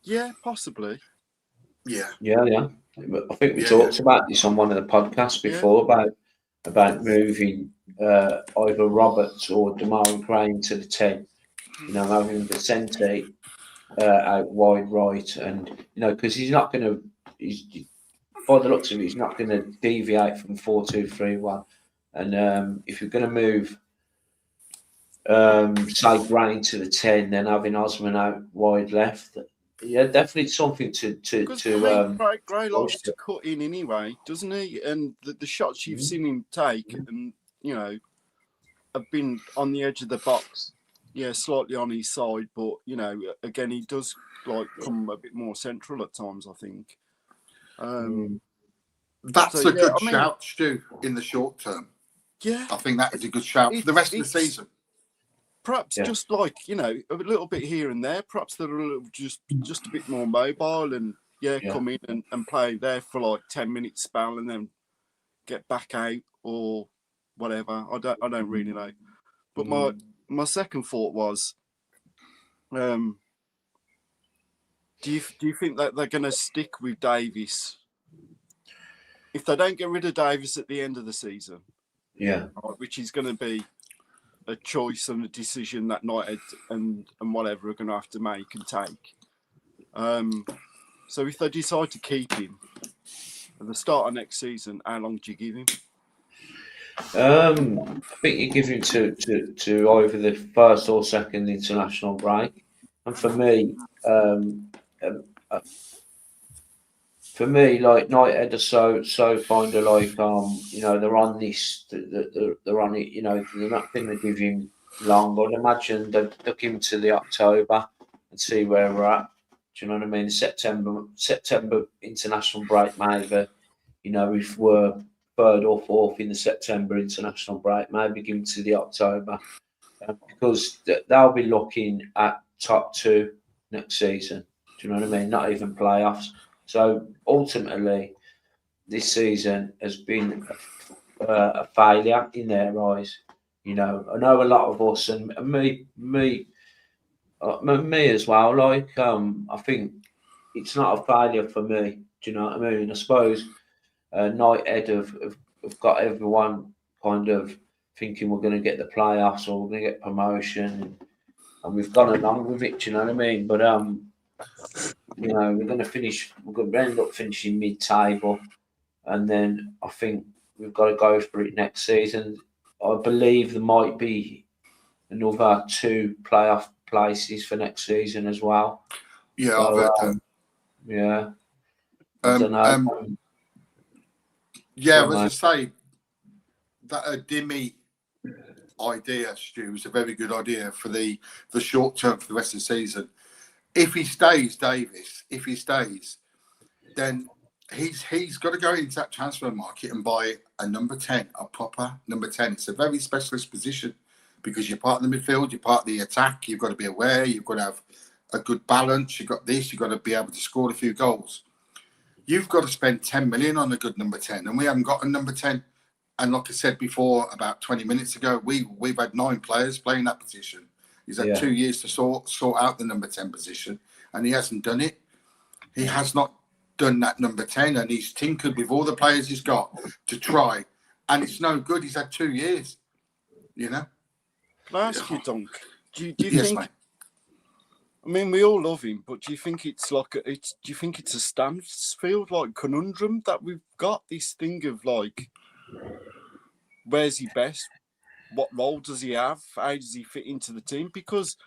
Yeah, possibly. Yeah. I think we talked about this on one of the podcasts before about moving either Roberts or Damari Gray to the 10. You know, having Vicente out wide right, and you know, because he's not going to. By the looks of it, he's not going to deviate from 4-2-3-1. And if you're going to move, say, Gray to the 10, then having Osman out wide left, yeah, definitely something to. Gray likes to cut in anyway, doesn't he? And the shots you've seen him take, and you know, have been on the edge of the box. Yeah, slightly on his side, but you know, again, he does like come a bit more central at times, I think. That's a good shout, Stu, in the short term. Yeah. I think that is a good shout for the rest of the season. Perhaps just like, you know, a little bit here and there. Perhaps they're just a bit more mobile and come in and play there for like 10 minutes spell and then get back out or whatever. I don't really know. But my second thought was, do you think that they're going to stick with Davies? If they don't get rid of Davies at the end of the season, which is going to be a choice and a decision that United and whatever are going to have to make and take. So if they decide to keep him at the start of next season, how long do you give him? I think you give him to either the first or second international break, and for me, like United are so kind of like you know, they're on this, they're on it. You know, they're not going to give him long. I'd imagine they'll look him to the October and see where we're at. Do you know what I mean? September international break, maybe. You know, if we're 3rd or 4th in the September international break, maybe give him to the October, because they'll be looking at top 2 next season. Do you know what I mean? Not even playoffs. So ultimately, this season has been a failure in their eyes. You know, I know a lot of us and me as well. Like, I think it's not a failure for me. Do you know what I mean? I suppose United have got everyone kind of thinking we're going to get the playoffs or we're going to get promotion, and we've gone along with it. Do you know what I mean? But you know, we're going to end up finishing mid-table, and then I think we've got to go for it next season. I believe there might be another 2 playoff places for next season as well. Yeah, so, I've heard that. Yeah. I don't know. Yeah, as I say, that Dimmy idea, Stu, is a very good idea for the short term for the rest of the season. If he stays, Davies, then he's got to go into that transfer market and buy a number 10, a proper number 10. It's a very specialist position because you're part of the midfield, you're part of the attack. You've got to be aware, you've got to have a good balance. You've got this, you've got to be able to score a few goals. You've got to spend 10 million on a good number 10, and we haven't got a number 10. And like I said before, about 20 minutes ago, we've had 9 players playing that position. He's had 2 years to sort out the number 10 position, and he hasn't done it. He has not done that number 10, and he's tinkered with all the players he's got to try, and it's no good. He's had 2 years, you know. Can I ask you, Dunk? Do you think? Mate. I mean, we all love him, but do you think it's like do you think it's a Stansfield like conundrum that we've got this thing of like, where's he best? what role does he have? How does he fit into the team? Because,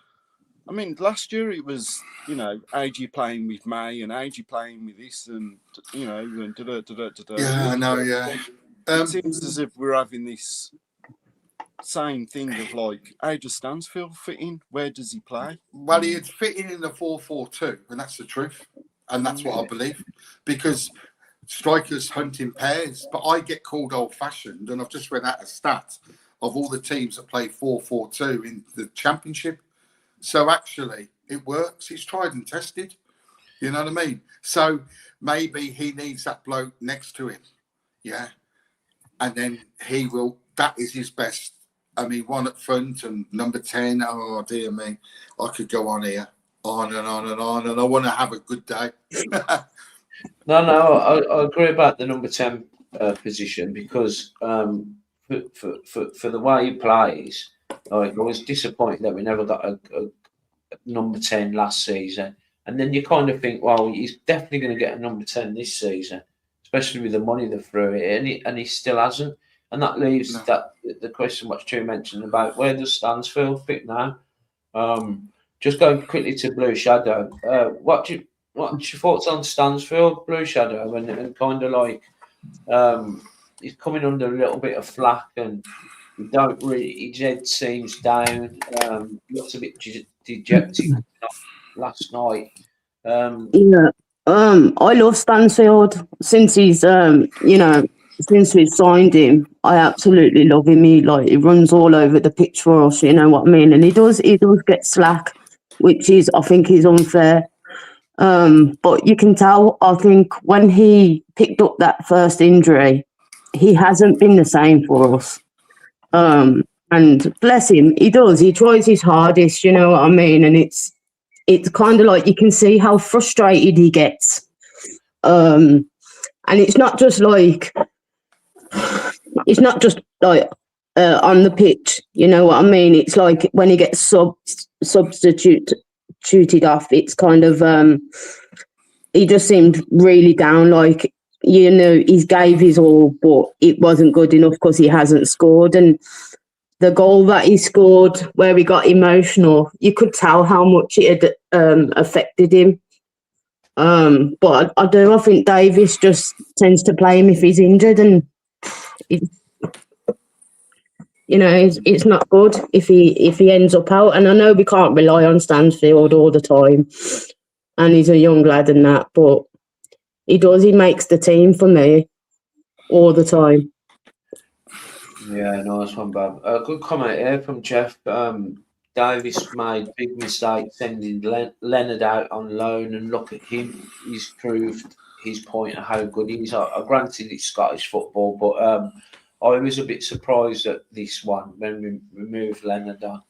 I mean, last year it was, you know, AG playing with May and AG playing with this and, you know, and da-da-da-da-da-da. Yeah, I know, yeah. It seems as if we're having this same thing of like, how does Stansfield fit in? Where does he play? Well, he'd fit in the 4-4-2, and that's the truth. And that's what I believe. Because strikers hunt in pairs, but I get called old-fashioned, and I've just read out a stat of all the teams that play 4-4-2 in the Championship. So actually, it works. It's tried and tested. You know what I mean? So maybe he needs that bloke next to him. Yeah. And then he will, that is his best. I mean, one at front and number 10. Oh, dear me. I could go on here, on and on and on. And I want to have a good day. No, I agree about the number 10 position because for the way he plays, like, I was disappointed that we never got a number 10 last season. And then you kind of think, well, he's definitely going to get a number 10 this season, especially with the money they threw it, and he still hasn't. And that leaves the question what Stu mentioned about where does Stansfield fit now? Just going quickly to Blue Shadow, what's your thoughts on Stansfield, Blue Shadow, and kind of like he's coming under a little bit of flack, and we don't really. His head seems down. Looks a bit dejected last night. Yeah. I love Stansfield since he's since we've signed him. I absolutely love him. He runs all over the pitch for us, you know what I mean? And he does get slack, which I think is unfair. But you can tell, I think, when he picked up that first injury, he hasn't been the same for us. And bless him, he tries his hardest, you know what I mean? And it's kind of like you can see how frustrated he gets. And it's not just like on the pitch, you know what I mean? It's like when he gets substituted off, it's kind of he just seemed really down, like, you know, he gave his all, but it wasn't good enough because he hasn't scored. And the goal that he scored, where he got emotional, you could tell how much it had affected him. But I think Davies just tends to play him if he's injured, and it's not good if he ends up out. And I know we can't rely on Stansfield all the time, and he's a young lad and that, but he makes the team for me all the time. Yeah, nice one, Bob. A good comment here from Jeff. Davies made big mistake sending Leonard out on loan, and look at him. He's proved his point of how good he is. Granted, it's Scottish football, but I was a bit surprised at this one when we removed Leonard on.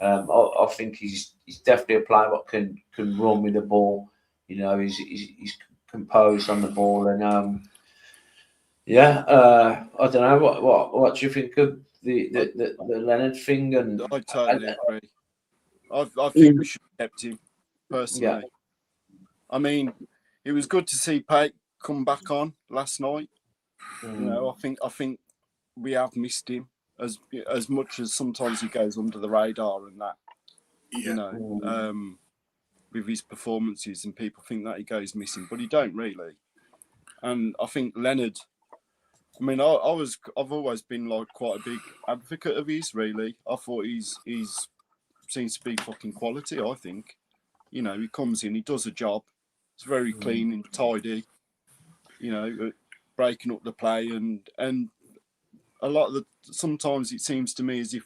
I think he's definitely a player that can run with the ball. You know, he's composed on the ball, and I don't know what do you think of the Leonard thing? And I totally agree. I think we should have kept him personally. Yeah. I mean, it was good to see Pate come back on last night. You know, I think we have missed him as much as sometimes he goes under the radar and that. Yeah. You know, with his performances, and people think that he goes missing, but he don't really. And I think Leonard. I mean, I've always been like quite a big advocate of his. Really, I thought he's seems to be fucking quality. I think, you know, he comes in, he does a job. It's very clean and tidy. You know, breaking up the play and a lot of sometimes it seems to me as if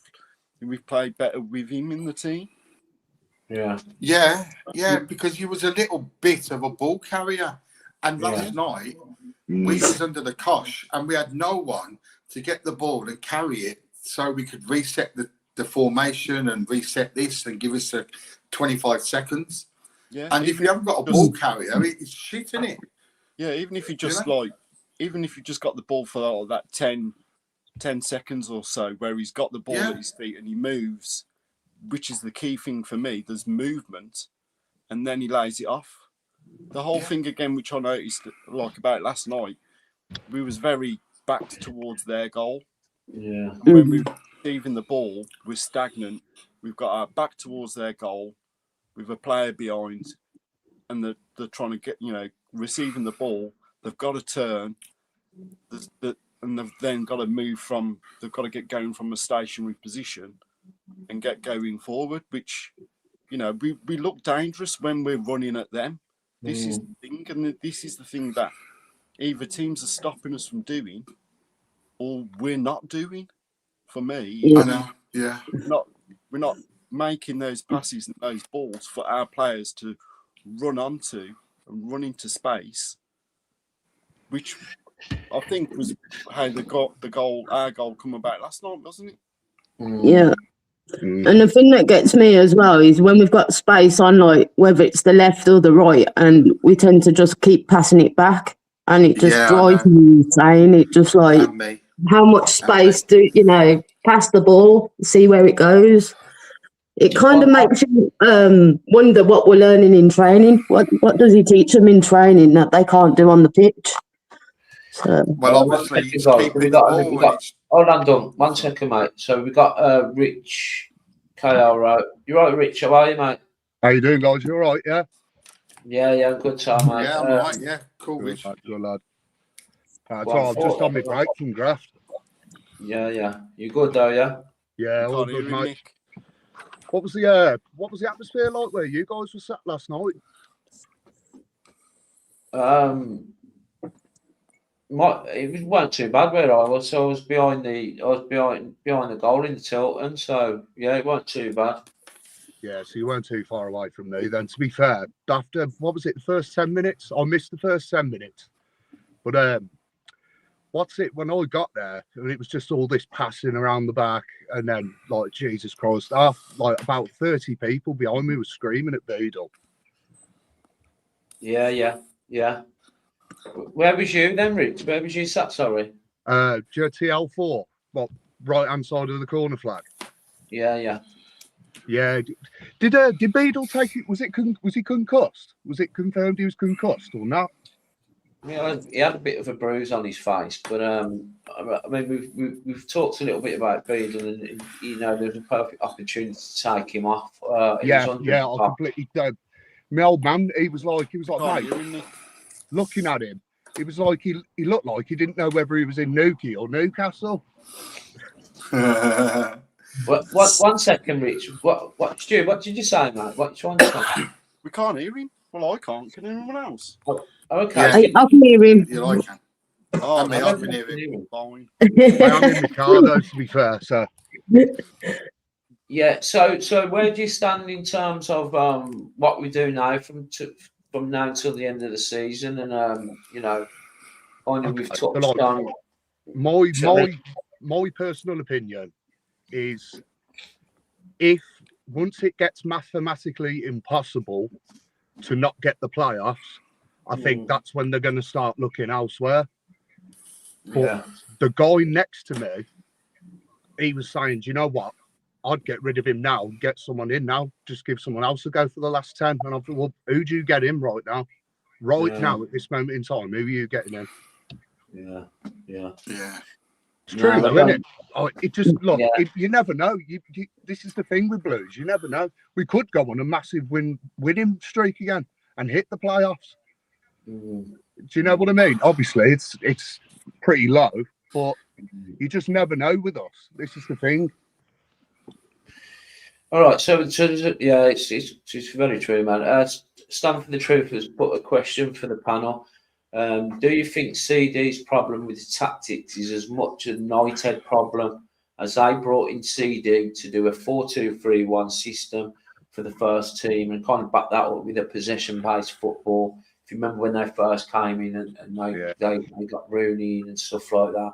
we've played better with him in the team. Yeah, because he was a little bit of a ball carrier, and last night. We was under the cosh and we had no one to get the ball and carry it so we could reset the formation and reset this and give us 25 seconds. Yeah. And if you haven't got a ball carrier, it's shit, isn't it? Yeah, even if you just got the ball for that 10 seconds or so where he's got the ball at his feet and he moves, which is the key thing for me, there's movement, and then he lays it off. The whole thing again, which I noticed like about last night, we was very backed towards their goal. Yeah. And receiving the ball, we're stagnant. We've got our back towards their goal with a player behind, and they're trying to get, receiving the ball. They've got to turn, and they've then got to they've got to get going from a stationary position and get going forward, which, we look dangerous when we're running at them. This is the thing, and this is the thing that either teams are stopping us from doing or we're not doing. For me, I know. Yeah. We're not making those passes and those balls for our players to run onto and run into space, which I think was how our goal come about last night, wasn't it? Yeah. And the thing that gets me as well is when we've got space on, like whether it's the left or the right, and we tend to just keep passing it back, and it just drives me insane. It just like, how much space do pass the ball, see where it goes. It kind of makes you wonder what we're learning in training. What does he teach them in training that they can't do on the pitch? So, well, obviously, it's keeping the ball. Hold on, Dun. 1 second, mate. So we got Rich KR. You right, Rich? How are you, mate? How you doing, guys? You all right? Yeah. Yeah. Good time, mate. Yeah, I'm right. Yeah, cool, Rich. Good lad. So I'm just on my break from graft. Yeah. You good though? Yeah. Yeah, all good, mate. What was the atmosphere like where you guys were sat last night? It wasn't too bad where I was. So I was behind the goal in the Tilton. So yeah, it wasn't too bad. Yeah, so you weren't too far away from me then. To be fair, after the first 10 minutes? I missed the first 10 minutes. But when I got there, it was just all this passing around the back, and then like Jesus Christ, like about 30 people behind me were screaming at Beedle. Yeah. Where was you then, Rich? Where was you sat? Sorry. TL4, right hand side of the corner flag. Yeah. Yeah. Did Beedle take it? Was he concussed? Was it confirmed he was concussed or not? Yeah, he had a bit of a bruise on his face, but I mean, we've talked a little bit about Beedle, and there's a perfect opportunity to take him off. I completely. My old man, he was like, mate, looking at him, it was like he looked like he didn't know whether he was in Newquay or Newcastle. What? 1 second, Rich. What, Stu? What did you say, mate? What you trying to say? We can't hear him. Well, I can't. Can anyone else? Okay. I can hear him. Yeah, I can. Oh, I can hear him. Fine. I'm in the car though, to be fair. So. Yeah. So where do you stand in terms of what we do now from now till the end of the season, and we've touched on my personal opinion is, if once it gets mathematically impossible to not get the playoffs, I think that's when they're going to start looking elsewhere. But the guy next to me, he was saying, do you know what? I'd get rid of him now, get someone in now, just give someone else a go for the last 10. And I thought, well, who do you get in right now? Now, at this moment in time, who are you getting in? Yeah. It's true, though, isn't it? It just, look, you never know. This is the thing with Blues. You never know. We could go on a massive winning streak again and hit the playoffs. Do you know what I mean? Obviously, it's pretty low, but you just never know with us. This is the thing. All right, so yeah, it's very true, man. Stand for the Truth has put a question for the panel. Do you think CD's problem with his tactics is as much a Knighthead problem, as they brought in CD to do a 4-2-3-1 system for the first team and kind of back that up with a possession-based football? If you remember when they first came in and they got Rooney and stuff like that.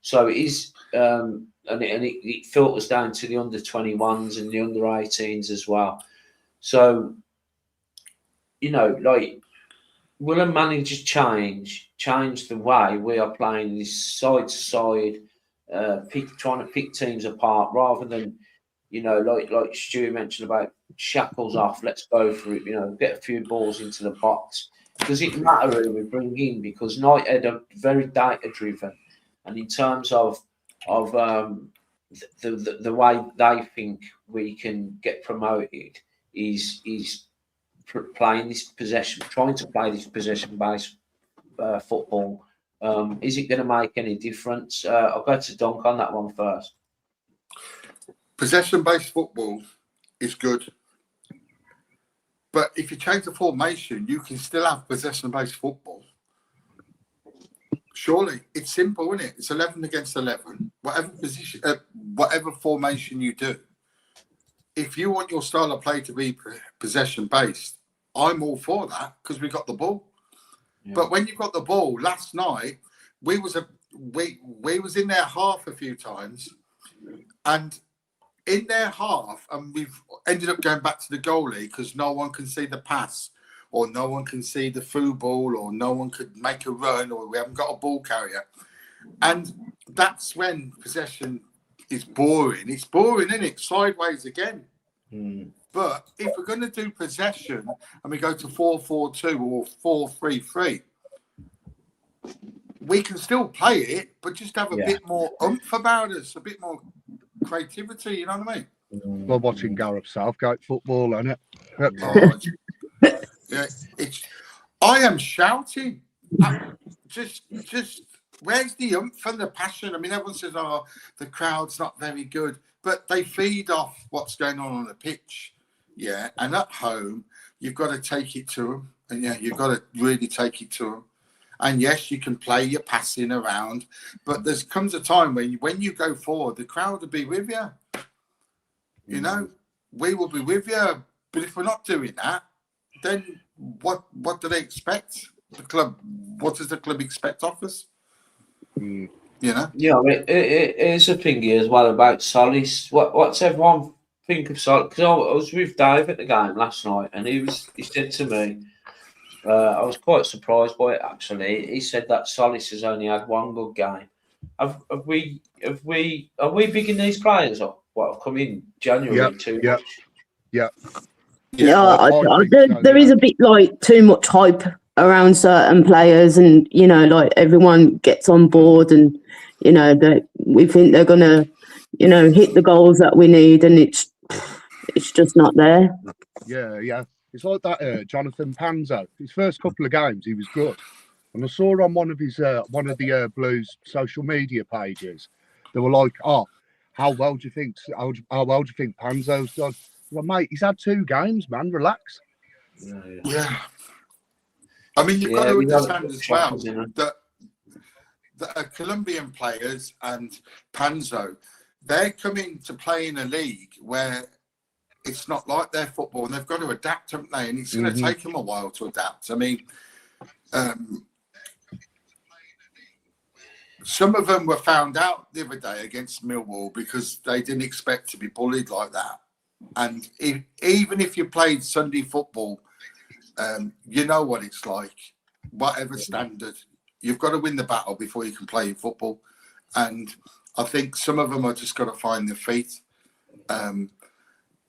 So it is, and it filters down to the under-21s and the under-18s as well. So, will a manager change the way we are playing this side-to-side, trying to pick teams apart rather than, like Stu mentioned about shackles off, let's go for it, get a few balls into the box. Does it matter who we bring in? Because Knighthead are very data-driven. And in terms of the way they think we can get promoted is playing this possession, trying to play this possession-based football. Is it going to make any difference? I'll go to Dunk on that one first. Possession-based football is good, but if you change the formation, you can still have possession-based football. Surely, it's simple, isn't it? It's 11 against 11. Whatever position, whatever formation you do, if you want your style of play to be possession-based, I'm all for that because we got the ball. Yeah. But when you got the ball last night, we was in their half a few times, and in their half, and we've ended up going back to the goalie because no one can see the pass, or no one can see the through ball, or no one could make a run, or we haven't got a ball carrier. And that's when possession is boring. It's boring, isn't it? Sideways again. But if we're going to do possession and we go to 4-4-2 or 4-3-3, we can still play it, but just have a bit more oomph about us, a bit more creativity, you know what I mean? We're watching Gareth Southgate football, isn't it? I am shouting. Just where's the oomph and the passion? I mean, everyone says, "Oh, the crowd's not very good," but they feed off what's going on the pitch. Yeah, and at home, you've got to take it to them, and you've got to really take it to them. And yes, you can play your passing around, but there comes a time when you go forward, the crowd will be with you. You know, we will be with you. But if we're not doing that, then what do they expect? The club, what does the club expect of us? You know? Yeah, I mean, it's a thing here as well about Solis. What's everyone think of Solis? Because I was with Dave at the game last night, and he said to me, I was quite surprised by it actually. He said that Solis has only had one good game. Are we bigging these players up? What come in January too much? Yeah, there is a bit like too much hype around certain players, and you know, like everyone gets on board, and you know that we think they're gonna, you know, hit the goals that we need, and it's just not there. Yeah. It's like that Jonathan Panzo. His first couple of games, he was good, and I saw on one of the Blues social media pages, they were like, "Oh, how well do you think Panzo's done?" Well, mate, he's had 2 games, man. Relax. Yeah. I mean, you've got to understand as well that Colombian players and Panzo, they're coming to play in a league where it's not like their football, and they've got to adapt, haven't they? And it's going to take them a while to adapt. I mean, some of them were found out the other day against Millwall because they didn't expect to be bullied like that. And even if you played Sunday football, you know what it's like. Whatever standard, you've got to win the battle before you can play in football. And I think some of them are just got to find their feet.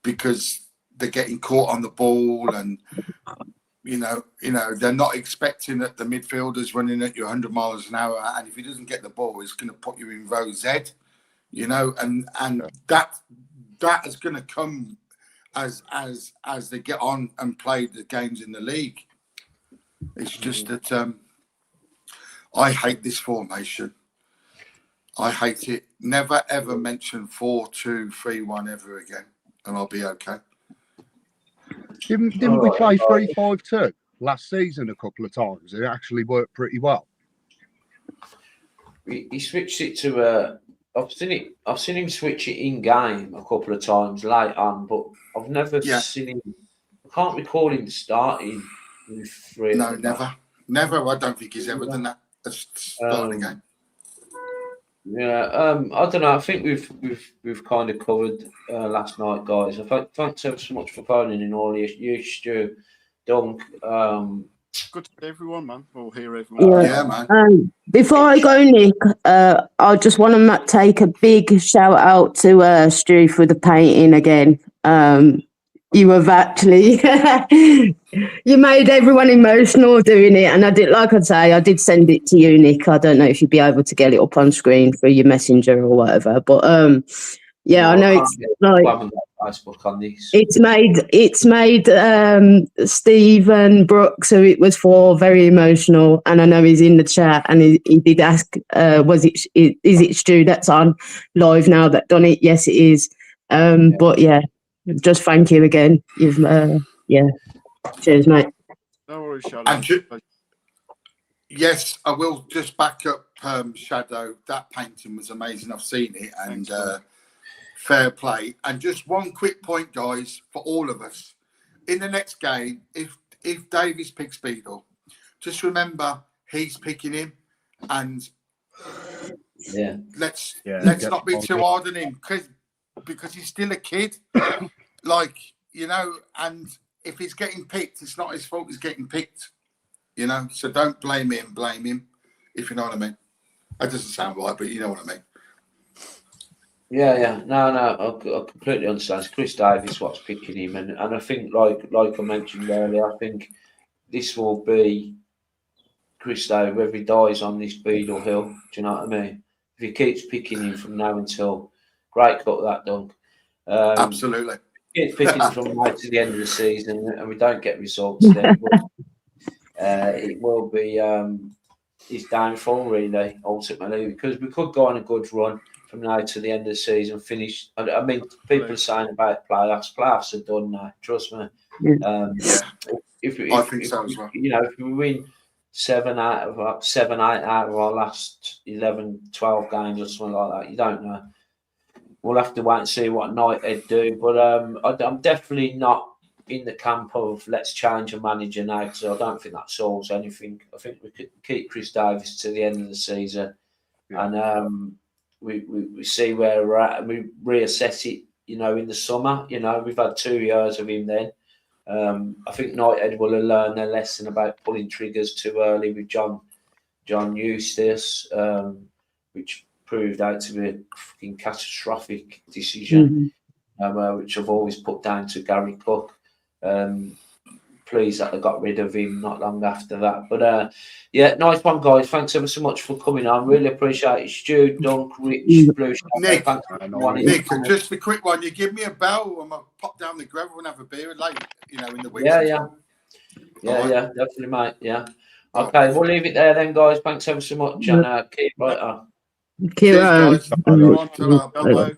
Because they're getting caught on the ball, and you know they're not expecting that the midfielder's running at you 100 miles an hour, and if he doesn't get the ball, he's going to put you in row Z. You know, and that is going to come as they get on and play the games in the league. It's just that I hate this formation. I hate it. Never ever mention 4-2-3-1 ever again. And I'll be okay. Didn't we play 3-5-2 last season a couple of times? It actually worked pretty well. He switched it to I've seen him switch it in game a couple of times late on, but I've never seen him. I can't recall him starting with 3. No, never. I don't think he's ever done that. Starting a game. Yeah, I don't know. I think we've kind of covered last night, guys. Thanks ever so much for phoning in, all you, Stu, Dunk. Good to see everyone, man. We'll hear everyone. Yeah, man. Before I go, Nick, I just want to take a big shout out to Stu for the painting again. You have actually, you made everyone emotional doing it. And I did, like I'd say, I did send it to you, Nick. I don't know if you'd be able to get it up on screen through your messenger or whatever. But yeah, No, I know it's like, Facebook on this. it's made Steve and Brooks, who it was for, very emotional. And I know he's in the chat, and he did ask, is it Stu that's on live now that done it? Yes, it is. But yeah, just thank you again. You've yeah, cheers, mate. No worries, Shadow. And yes, I will just back up Shadow. That painting was amazing. I've seen it, and fair play. And just one quick point, guys, for all of us. In the next game, if Davies picks Beedle, just remember he's picking him, and let's not be too hard on him because he's still a kid. Like, you know, and if he's getting picked, it's not his fault he's getting picked. You know, so don't blame him, if you know what I mean. That doesn't sound right, but you know what I mean. Yeah. No, I completely understand. It's Chris Davies what's picking him, and I think, like I mentioned earlier, I think this will be Chris Davies, whether he dies on this Beedle hill. Do you know what I mean? If he keeps picking him from now until, great cut that dunk. Absolutely. Keeps picking him from now to the end of the season, and we don't get results then. It will be his downfall, really, ultimately, because we could go on a good run from now to the end of the season, finish. I mean, people are saying about playoffs. Playoffs are done now, trust me. If I think so as well. You know, if we win 7, 8 out of our last 11, 12 games or something like that, you don't know. We'll have to wait and see what United do. But I'm definitely not in the camp of let's change a manager now, because I don't think that solves anything. I think we could keep Chris Davies to the end of the season, and we see where we're at, and we reassess it. You know, in the summer. You know, we've had 2 years of him then. I think United will have learned their lesson about pulling triggers too early with John Eustace, which proved out to be a fucking catastrophic decision, which I've always put down to Gary Cook. Pleased that they got rid of him not long after that. But yeah, nice one, guys. Thanks ever so much for coming on. Really appreciate it. Stu, Dunk, Rich, Blue Shadow. Nick, just a quick one. You give me a bell, and I'll pop down the gravel and have a beer late, you know, in the week. Yeah, definitely, mate. Yeah. Okay, we'll leave it there then, guys. Thanks ever so much, and keep right on. Keep Cheers, guys. Bye-bye.